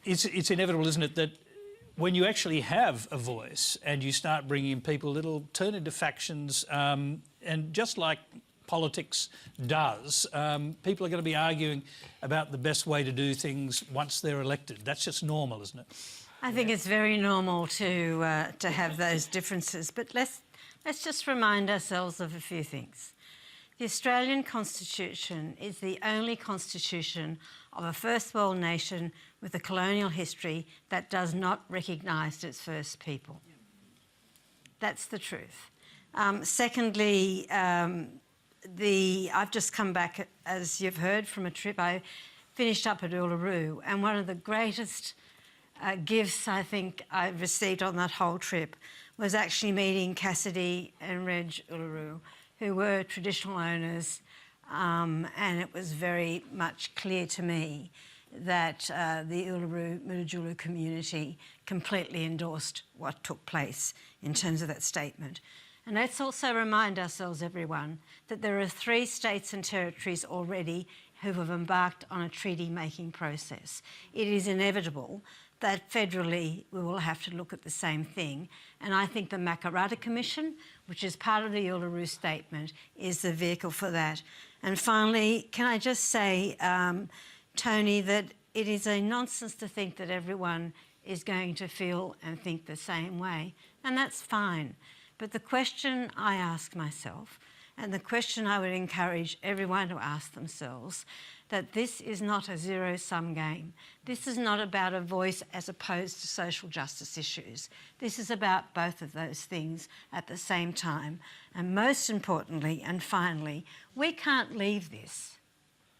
Speaker 1: It's inevitable, isn't it, that when you actually have a voice and you start bringing in people, it'll turn into factions, and just like politics does, people are going to be arguing about the best way to do things once they're elected. That's just normal, isn't it?
Speaker 4: I think it's very normal to have those differences, but let's just remind ourselves of a few things. The Australian Constitution is the only constitution of a first world nation with a colonial history that does not recognise its first people. That's the truth. Secondly, I've just come back, as you've heard, from a trip. I finished up at Uluru, and one of the greatest gifts I think I received on that whole trip was actually meeting Cassidy and Reg Uluru, who were traditional owners, and it was very much clear to me that the Uluru Mutijulu community completely endorsed what took place in terms of that statement. And let's also remind ourselves, everyone, that there are 3 states and territories already who have embarked on a treaty-making process. It is inevitable that federally we will have to look at the same thing. And I think the Makarrata Commission, which is part of the Uluru Statement, is the vehicle for that. And finally, can I just say, Tony, that it is a nonsense to think that everyone is going to feel and think the same way, and that's fine. But the question I ask myself, and the question I would encourage everyone to ask themselves, that this is not a zero-sum game. This is not about a voice as opposed to social justice issues. This is about both of those things at the same time. And most importantly and finally, we can't leave this.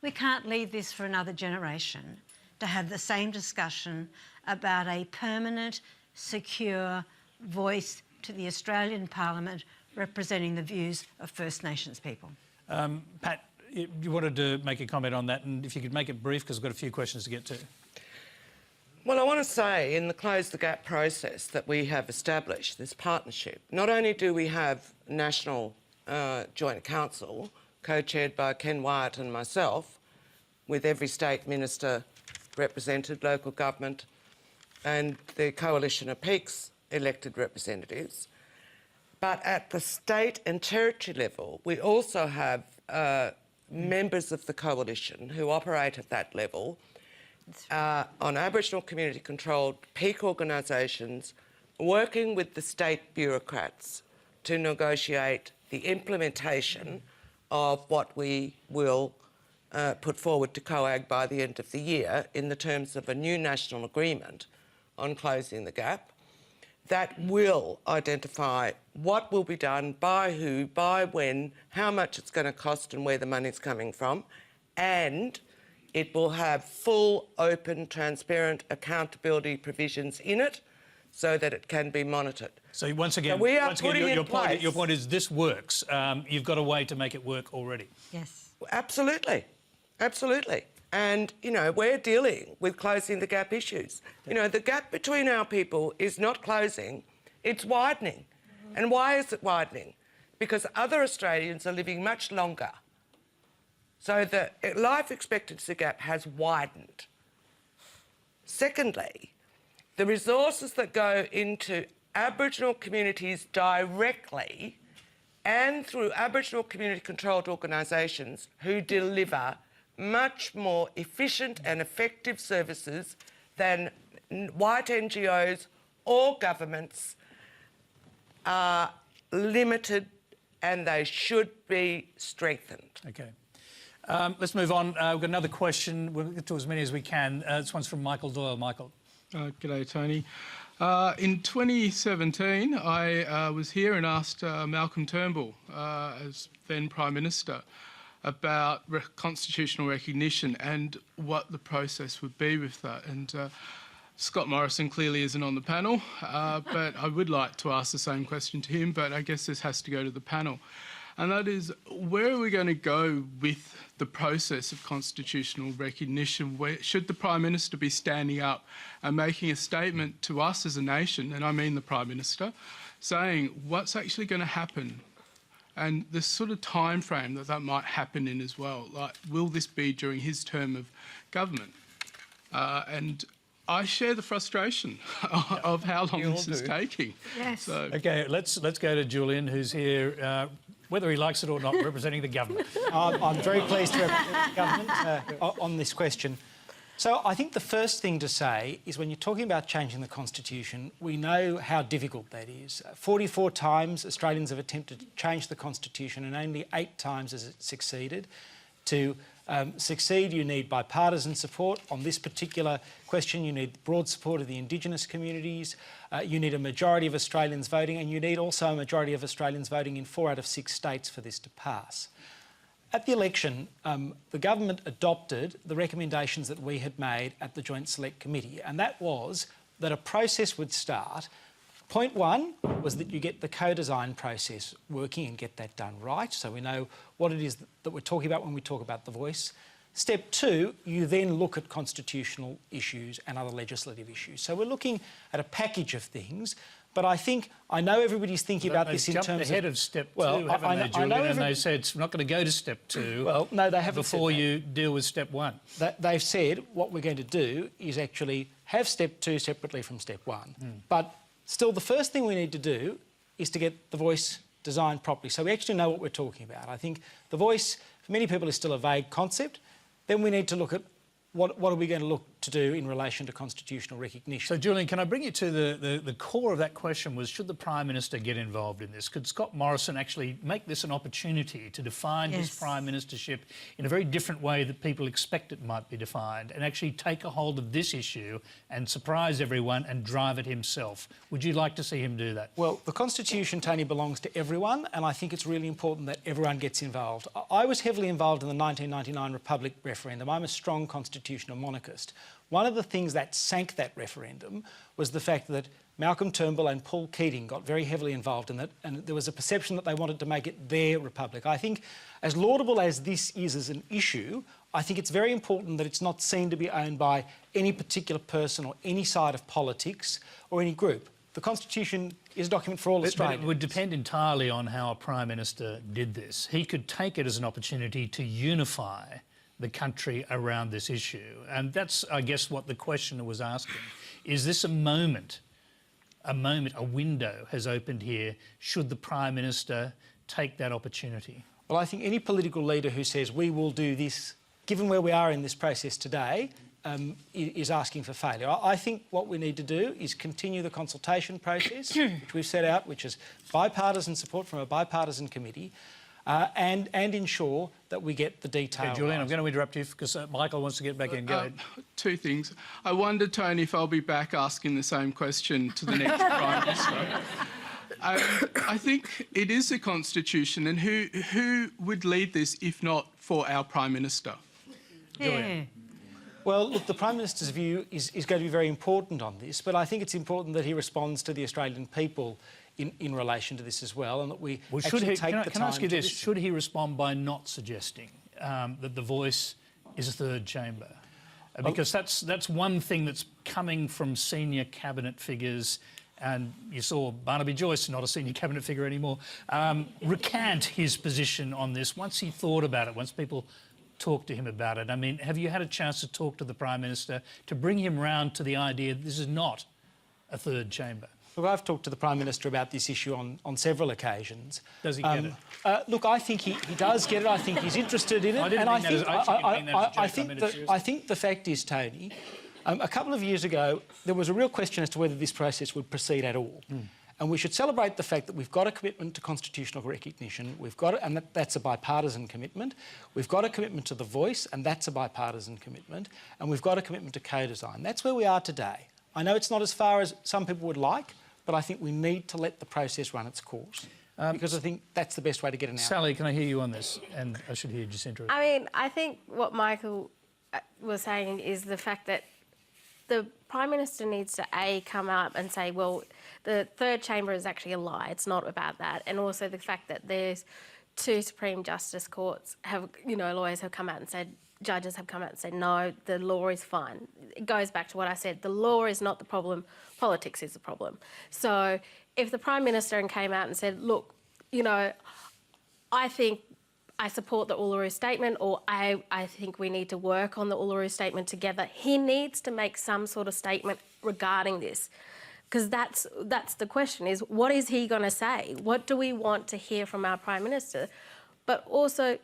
Speaker 4: We can't leave this for another generation to have the same discussion about a permanent, secure voice to the Australian Parliament representing the views of First Nations people.
Speaker 1: Pat, you wanted to make a comment on that, and if you could make it brief, because I've got a few questions to get to.
Speaker 5: Well, I want to say in the Close the Gap process that we have established this partnership. Not only do we have National Joint Council, co-chaired by Ken Wyatt and myself, with every state minister represented, local government, and the Coalition of Peaks elected representatives, but at the state and territory level, we also have members of the coalition who operate at that level on Aboriginal community-controlled peak organisations, working with the state bureaucrats to negotiate the implementation of what we will put forward to COAG by the end of the year in the terms of a new national agreement on closing the gap that will identify what will be done, by who, by when, how much it's going to cost and where the money's coming from, and it will have full, open, transparent accountability provisions in it so that it can be monitored.
Speaker 1: So once again,
Speaker 5: So we are
Speaker 1: your point is this works. You've got a way to make it work already.
Speaker 4: Yes.
Speaker 5: Absolutely, absolutely. And, you know, we're dealing with closing the gap issues. You know, the gap between our people is not closing, it's widening. And why is it widening? Because other Australians are living much longer. So the life expectancy gap has widened. Secondly, the resources that go into Aboriginal communities directly and through Aboriginal community-controlled organisations who deliver much more efficient and effective services than white NGOs or governments are limited, and they should be strengthened.
Speaker 1: Okay. Let's move on. We've got another question. We'll get to as many as we can. This one's from Michael Doyle. Michael.
Speaker 11: G'day, Tony. In 2017, I was here and asked Malcolm Turnbull, as then Prime Minister, about constitutional recognition and what the process would be with that. And Scott Morrison clearly isn't on the panel, but I would like to ask the same question to him, but I guess this has to go to the panel. And that is, where are we going to go with the process of constitutional recognition? Should the Prime Minister be standing up and making a statement to us as a nation, and I mean the Prime Minister, saying what's actually going to happen? And the sort of time frame that might happen in as well. Like, will this be during his term of government? And I share the frustration of how long this is taking.
Speaker 4: Yes.
Speaker 11: So.
Speaker 1: Okay, let's go to Julian, who's here, whether he likes it or not, representing the government.
Speaker 3: I'm very pleased to represent the government on this question. So I think the first thing to say is when you're talking about changing the Constitution, we know how difficult that is. 44 times Australians have attempted to change the Constitution and only 8 times has it succeeded. To succeed, you need bipartisan support. On this particular question, you need broad support of the Indigenous communities, you need a majority of Australians voting, and you need also a majority of Australians voting in 4 out of 6 states for this to pass. At the election, the government adopted the recommendations that we had made at the Joint Select Committee, and that was that a process would start. Point 1 was that you get the co-design process working and get that done right, so we know what it is that we're talking about when we talk about the voice. Step 2, you then look at constitutional issues and other legislative issues. So we're looking at a package of things. But I know everybody's thinking about this in terms of...
Speaker 1: They've jumped ahead of step 2, haven't they, Julian? And they said it's not going to go to step 2
Speaker 3: well, no, they haven't
Speaker 1: before
Speaker 3: said that.
Speaker 1: you deal with step 1.
Speaker 3: They've said what we're going to do is actually have step 2 separately from step 1. But still, the first thing we need to do is to get the voice designed properly, so we actually know what we're talking about. I think the voice, for many people, is still a vague concept. Then we need to look at what are we going to look to do in relation to constitutional recognition.
Speaker 1: So, Julian, can I bring you to the core of that question was, should the Prime Minister get involved in this? Could Scott Morrison actually make this an opportunity to define his Prime Ministership in a very different way that people expect it might be defined, and actually take a hold of this issue and surprise everyone and drive it himself? Would you like to see him do that?
Speaker 3: Well, the Constitution, Tony, belongs to everyone, and I think it's really important that everyone gets involved. I was heavily involved in the 1999 Republic referendum. I'm a strong constitutional monarchist. One of the things that sank that referendum was the fact that Malcolm Turnbull and Paul Keating got very heavily involved in it, and there was a perception that they wanted to make it their republic. I think, as laudable as this is as an issue, I think it's very important that it's not seen to be owned by any particular person or any side of politics or any group. The Constitution is a document for all Australians.
Speaker 1: But it would depend entirely on how a Prime Minister did this. He could take it as an opportunity to unify the country around this issue. And that's, I guess, what the questioner was asking. Is this a window has opened here? Should the Prime Minister take that opportunity?
Speaker 3: Well, I think any political leader who says we will do this, given where we are in this process today, is asking for failure. I think what we need to do is continue the consultation process, which we've set out, which is bipartisan support from a bipartisan committee, and ensure that we get the detail.
Speaker 1: Okay, Julian,
Speaker 3: right.
Speaker 1: I'm going to interrupt you because Michael wants to get back in. Go ahead.
Speaker 11: Two things. I wonder, Tony, if I'll be back asking the same question to the next Prime Minister. I think it is the Constitution, and who would lead this if not for our Prime Minister?
Speaker 1: Julian.
Speaker 3: Well, look, the Prime Minister's view is going to be very important on this, but I think it's important that he responds to the Australian people in relation to this as well, and that we actually take the time.
Speaker 1: Can I ask you this? Should he respond by not suggesting that the voice is a third chamber? Because that's one thing that's coming from senior cabinet figures, and you saw Barnaby Joyce, not a senior cabinet figure anymore, recant his position on this once he thought about it, once people talk to him about it. I mean, have you had a chance to talk to the Prime Minister to bring him round to the idea that this is not a third chamber?
Speaker 3: Look, I've talked to the Prime Minister about this issue on several occasions.
Speaker 1: Does he get it?
Speaker 3: Look, I think he does get it. I think he's interested in it. I think the fact is, Tony, a couple of years ago, there was a real question as to whether this process would proceed at all. And we should celebrate the fact that we've got a commitment to constitutional recognition. We've got it, and that's a bipartisan commitment. We've got a commitment to the voice, and that's a bipartisan commitment. And we've got a commitment to co-design. That's where we are today. I know it's not as far as some people would like, but I think we need to let the process run its course. Because I think that's the best way to get an outcome.
Speaker 1: Sally, can I hear you on this? And I should hear Jacinta.
Speaker 6: I mean, I think what Michael was saying is the fact that the Prime Minister needs to, come up and say, well, the third chamber is actually a lie. It's not about that. And also the fact that there's two Supreme Justice courts have, lawyers have come out and said, judges have come out and said, no, the law is fine. It goes back to what I said. The law is not the problem. Politics is the problem. So if the Prime Minister came out and said, look, I think I support the Uluru Statement, or I think we need to work on the Uluru Statement together, he needs to make some sort of statement regarding this. Because that's the question, is what is he going to say? What do we want to hear from our Prime Minister? But also,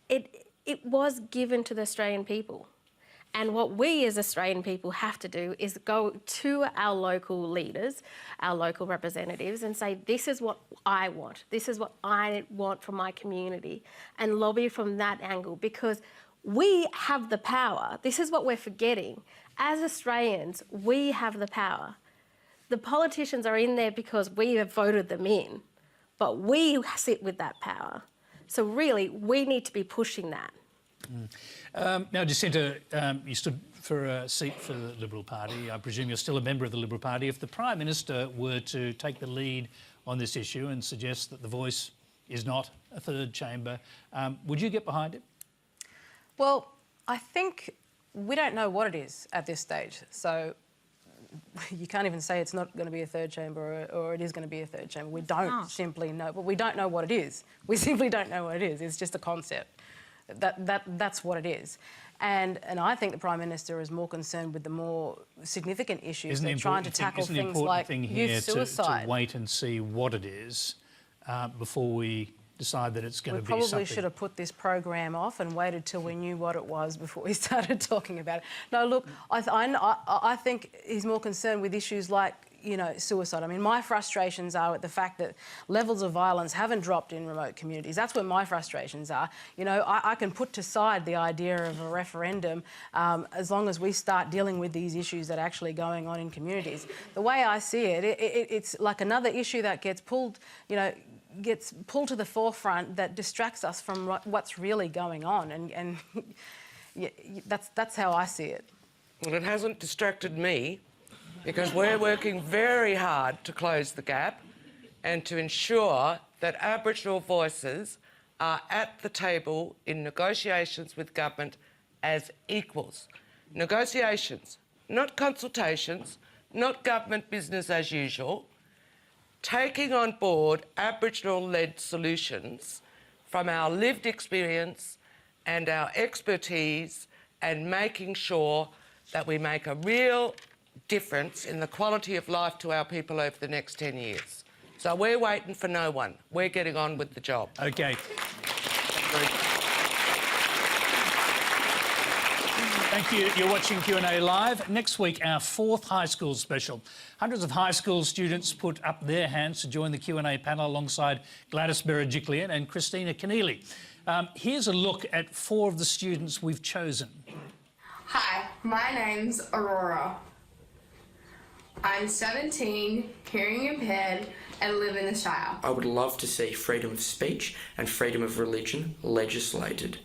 Speaker 6: it was given to the Australian people. And what we as Australian people have to do is go to our local leaders, our local representatives, and say, this is what I want. This is what I want from my community, and lobby from that angle, because we have the power. This is what we're forgetting. As Australians, we have the power. The politicians are in there because we have voted them in, but we sit with that power. So really, we need to be pushing that.
Speaker 1: Now, Jacinta, you stood for a seat for the Liberal Party. I presume you're still a member of the Liberal Party. If the Prime Minister were to take the lead on this issue and suggest that the voice is not a third chamber, would you get behind it?
Speaker 7: Well, I think we don't know what it is at this stage. So you can't even say it's not going to be a third chamber or it is going to be a third chamber. We don't simply know, but we don't know what it is. We simply don't know what it is. It's just a concept. That's what it is. And I think the Prime Minister is more concerned with the more significant issues than trying to tackle things like youth suicide.
Speaker 1: To wait and see what it is before we decide that it's going to be
Speaker 7: probably
Speaker 1: something.
Speaker 7: should have put this program off and waited till we knew what it was before we started talking about it. No, look, I think he's more concerned with issues like, you know, suicide. I mean, my frustrations are with the fact that levels of violence haven't dropped in remote communities. That's where my frustrations are. You know, I can put aside the idea of a referendum as long as we start dealing with these issues that are actually going on in communities. The way I see it, it's like another issue that gets pulled, you know, gets pulled to the forefront that distracts us from what's really going on, and yeah, that's how I see it.
Speaker 5: Well, it hasn't distracted me, because we're working very hard to close the gap and to ensure that Aboriginal voices are at the table in negotiations with government as equals. Negotiations, not consultations, not government business as usual. Taking on board Aboriginal-led solutions from our lived experience and our expertise, and making sure that we make a real difference in the quality of life to our people over the next 10 years. So we're waiting for no one. We're getting on with the job.
Speaker 1: Okay. Thank you. You're watching Q&A Live. Next week, our 4th high school special. Hundreds of high school students put up their hands to join the Q&A panel alongside Gladys Berejiklian and Christina Keneally. Here's a look at 4 of the students we've chosen.
Speaker 12: Hi, my name's Aurora. I'm 17, hearing impaired, and live in the Shire.
Speaker 13: I would love to see freedom of speech and freedom of religion legislated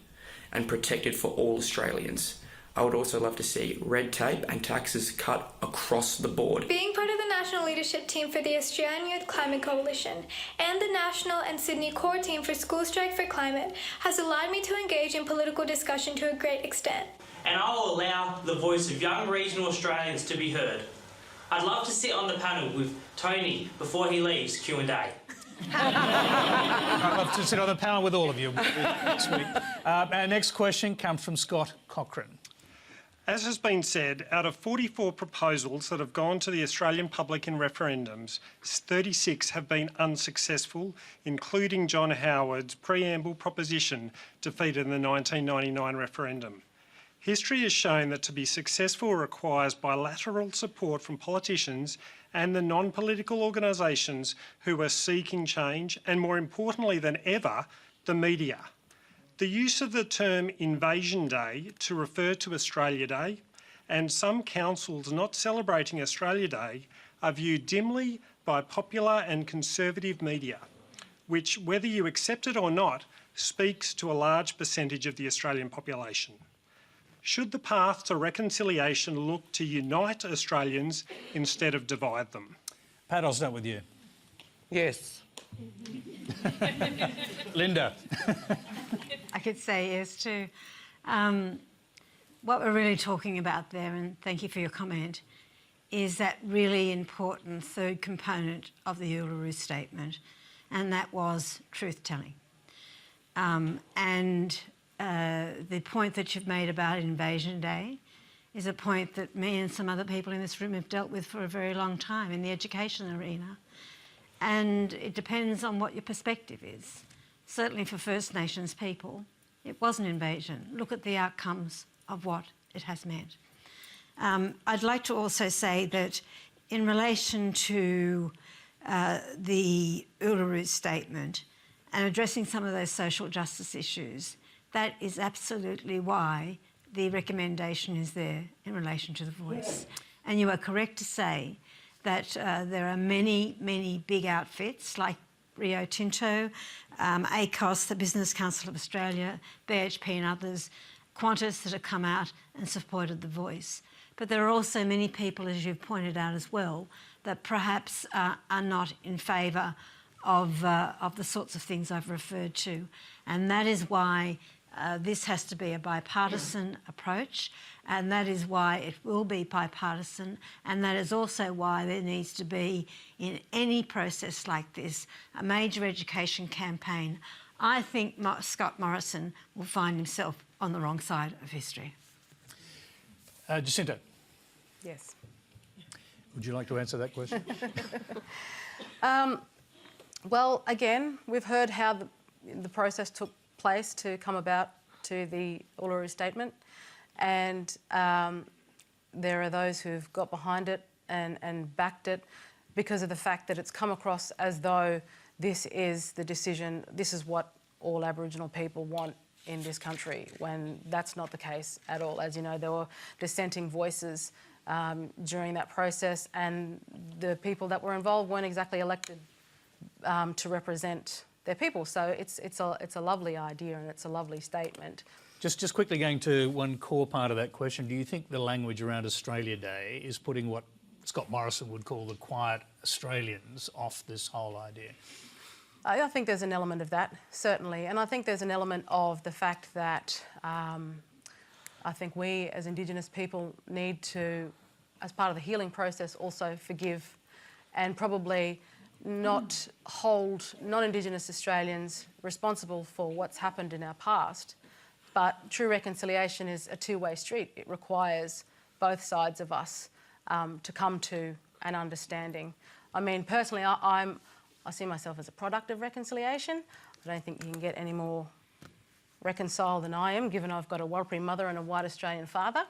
Speaker 13: and protected for all Australians. I would also love to see red tape and taxes cut across the board.
Speaker 14: Being part of the national leadership team for the Australian Youth Climate Coalition and the national and Sydney core team for School Strike for Climate has allowed me to engage in political discussion to a great extent.
Speaker 15: And I will allow the voice of young regional Australians to be heard. I'd love to sit on the panel with Tony before he leaves Q&A.
Speaker 1: I'd love to sit on the panel with all of you next week. Our next question comes from Scott Cochrane.
Speaker 16: As has been said, out of 44 proposals that have gone to the Australian public in referendums, 36 have been unsuccessful, including John Howard's preamble proposition defeated in the 1999 referendum. History has shown that to be successful requires bilateral support from politicians and the non-political organisations who are seeking change, and more importantly than ever, the media. The use of the term Invasion Day to refer to Australia Day, and some councils not celebrating Australia Day, are viewed dimly by popular and conservative media, which, whether you accept it or not, speaks to a large percentage of the Australian population. Should the path to reconciliation look to unite Australians instead of divide them?
Speaker 1: Pat, I'll start with you.
Speaker 5: Yes.
Speaker 1: Linda.
Speaker 4: I could say yes too. What we're really talking about there, and thank you for your comment, is that really important third component of the Uluru Statement, and that was truth-telling. The point that you've made about Invasion Day is a point that me and some other people in this room have dealt with for a very long time in the education arena. And it depends on what your perspective is. Certainly for First Nations people, it was an invasion. Look at the outcomes of what it has meant. I'd like to also say that in relation to the Uluru Statement and addressing some of those social justice issues, that is absolutely why the recommendation is there in relation to the voice. And you are correct to say that there are many, many big outfits like Rio Tinto, ACOS, the Business Council of Australia, BHP and others, Qantas that have come out and supported the voice. But there are also many people, as you've pointed out as well, that perhaps are not in favour of the sorts of things I've referred to. And that is why this has to be a bipartisan approach, and that is why it will be bipartisan, and that is also why there needs to be, in any process like this, a major education campaign. I think Scott Morrison will find himself on the wrong side of history.
Speaker 1: Jacinta.
Speaker 7: Yes.
Speaker 1: Would you like to answer that question?
Speaker 7: Well, again, we've heard how the process took place to come about to the Uluru Statement, and there are those who've got behind it and backed it because of the fact that it's come across as though this is the decision, this is what all Aboriginal people want in this country, when that's not the case at all. As you know, there were dissenting voices during that process, and the people that were involved weren't exactly elected to represent their people. So it's a lovely idea and it's a lovely statement.
Speaker 1: Just quickly going to one core part of that question, do you think the language around Australia Day is putting what Scott Morrison would call the quiet Australians off this whole idea?
Speaker 7: I think there's an element of that, certainly. And I think there's an element of the fact that I think we as Indigenous people need to, as part of the healing process, also forgive and probably not hold non-Indigenous Australians responsible for what's happened in our past. But true reconciliation is a two-way street. It requires both sides of us to come to an understanding. I mean, personally, I see myself as a product of reconciliation. I don't think you can get any more reconciled than I am, given I've got a Warrapari mother and a white Australian father.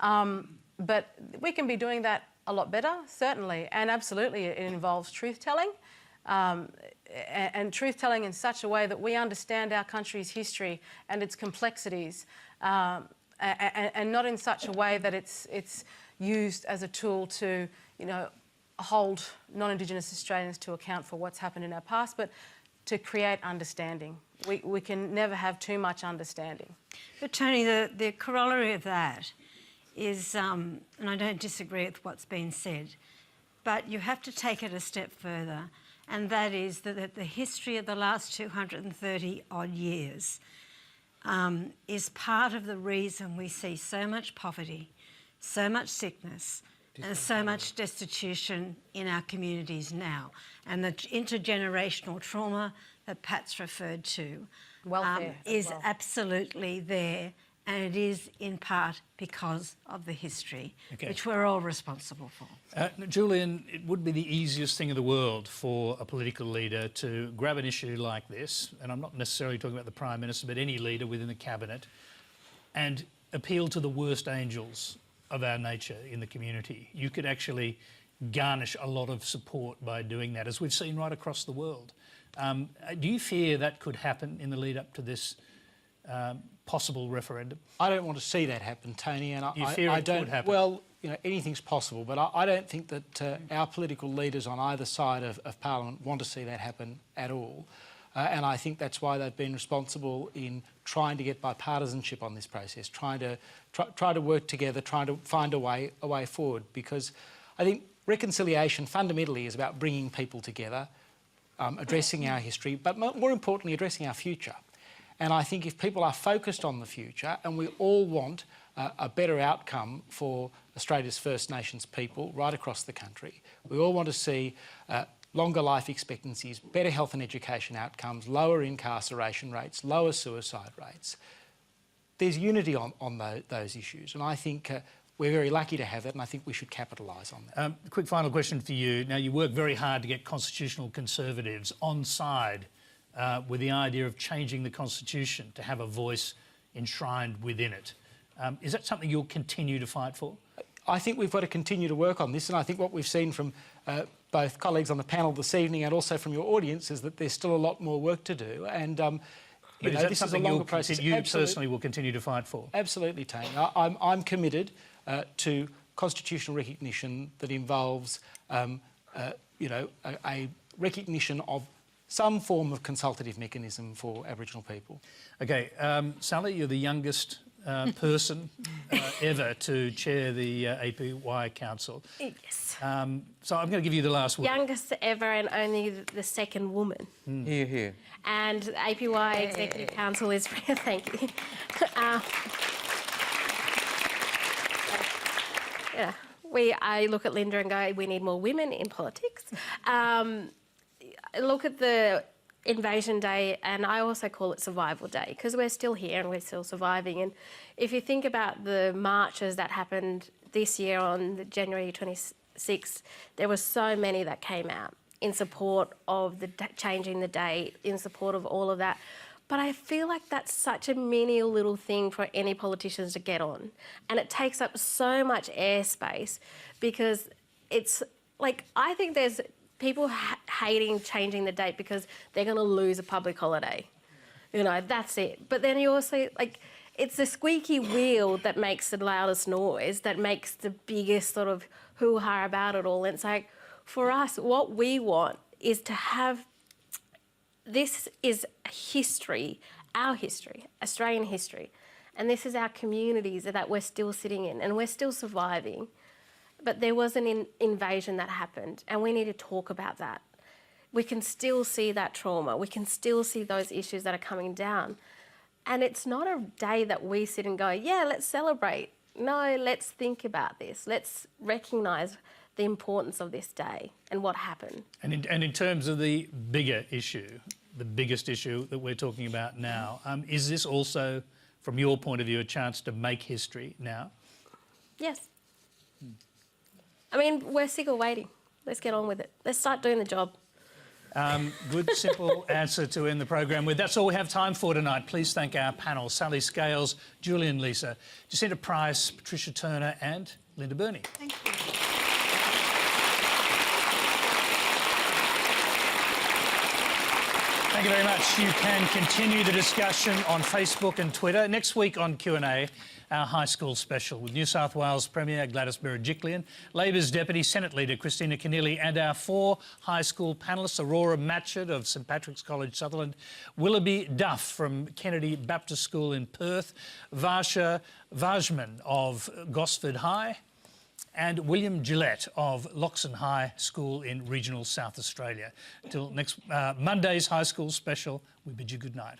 Speaker 7: But we can be doing that a lot better, certainly, and absolutely it involves truth-telling, and truth-telling in such a way that we understand our country's history and its complexities, and not in such a way that it's used as a tool to, you know, hold non-Indigenous Australians to account for what's happened in our past, but to create understanding. We can never have too much understanding.
Speaker 4: But Tony, the corollary of that is, and I don't disagree with what's been said, but you have to take it a step further, and that is that the history of the last 230 odd years is part of the reason we see so much poverty, so much sickness, and so much destitution in our communities now. And the intergenerational trauma that Pat's referred to is absolutely there, and it is in part because of the history, which we're all responsible for.
Speaker 1: Julian, it would be the easiest thing in the world for a political leader to grab an issue like this, and I'm not necessarily talking about the Prime Minister, but any leader within the Cabinet, and appeal to the worst angels of our nature in the community. You could actually garnish a lot of support by doing that, as we've seen right across the world. Do you fear that could happen in the lead up to this possible referendum?
Speaker 3: I don't want to see that happen, Tony, and
Speaker 1: you fear it could happen?
Speaker 3: Well, you know, anything's possible, but I don't think that our political leaders on either side of Parliament want to see that happen at all. And I think that's why they've been responsible in trying to get bipartisanship on this process, trying to work together, trying to find a way forward. Because I think reconciliation fundamentally is about bringing people together, addressing our history, but more importantly, addressing our future. And I think if people are focused on the future, and we all want a better outcome for Australia's First Nations people right across the country, we all want to see longer life expectancies, better health and education outcomes, lower incarceration rates, lower suicide rates. There's unity on those issues, and I think we're very lucky to have it, and I think we should capitalise on that.
Speaker 1: Quick final question for you. Now, you work very hard to get constitutional conservatives on side with the idea of changing the Constitution to have a voice enshrined within it. Is that something you'll continue to fight for?
Speaker 3: I think we've got to continue to work on this, and I think what we've seen from both colleagues on the panel this evening and also from your audience is that there's still a lot more work to do. And you know, this is a longer process.
Speaker 1: You personally will continue to fight for?
Speaker 3: Absolutely, Tony. I'm committed to constitutional recognition that involves, you know, a recognition of some form of consultative mechanism for Aboriginal people. Okay,
Speaker 1: Sally, you're the youngest person ever to chair the APY Council.
Speaker 6: Yes.
Speaker 1: So I'm going to give you the last word.
Speaker 6: Youngest ever and only the second woman.
Speaker 5: Hear, hear.
Speaker 6: And APY Executive Council is... Thank you. Yeah, I look at Linda and go, we need more women in politics. Look at the Invasion Day, and I also call it Survival Day because we're still here and we're still surviving. And if you think about the marches that happened this year on January 26th, there were so many that came out. in support of changing the date, in support of all of that. But I feel like that's such a menial little thing for any politicians to get on. And it takes up so much airspace because it's like, I think there's people hating changing the date because they're going to lose a public holiday. You know, that's it. But then you also, like, it's the squeaky wheel that makes the loudest noise, that makes the biggest sort of hoo-ha about it all. And it's like, for us, what we want is to have, this is history, our history, Australian history. And this is our communities that we're still sitting in and we're still surviving. But there was an invasion that happened and we need to talk about that. We can still see that trauma. We can still see those issues that are coming down. And it's not a day that we sit and go, yeah, let's celebrate. No, let's think about this. Let's recognise the importance of this day and what happened. And
Speaker 1: in terms of the bigger issue, the biggest issue that we're talking about now, is this also, from your point of view, a chance to make history now?
Speaker 6: Yes. I mean, we're sick of waiting. Let's get on with it. Let's start doing the job.
Speaker 1: Good, simple answer to end the program with. That's all we have time for tonight. Please thank our panel, Sally Scales, Julian Leeser, Jacinta Price, Patricia Turner and Linda Burney.
Speaker 4: Thank you.
Speaker 1: Thank you very much. You can continue the discussion on Facebook and Twitter. Next week on Q&A, our high school special with New South Wales Premier Gladys Berejiklian, Labor's Deputy Senate Leader Christina Keneally and our 4 high school panellists, Aurora Matchett of St Patrick's College, Sutherland, Willoughby Duff from Kennedy Baptist School in Perth, Varsha Vajman of Gosford High, and William Gillette of Loxton High School in regional South Australia. Till next Monday's high school special, we bid you good night.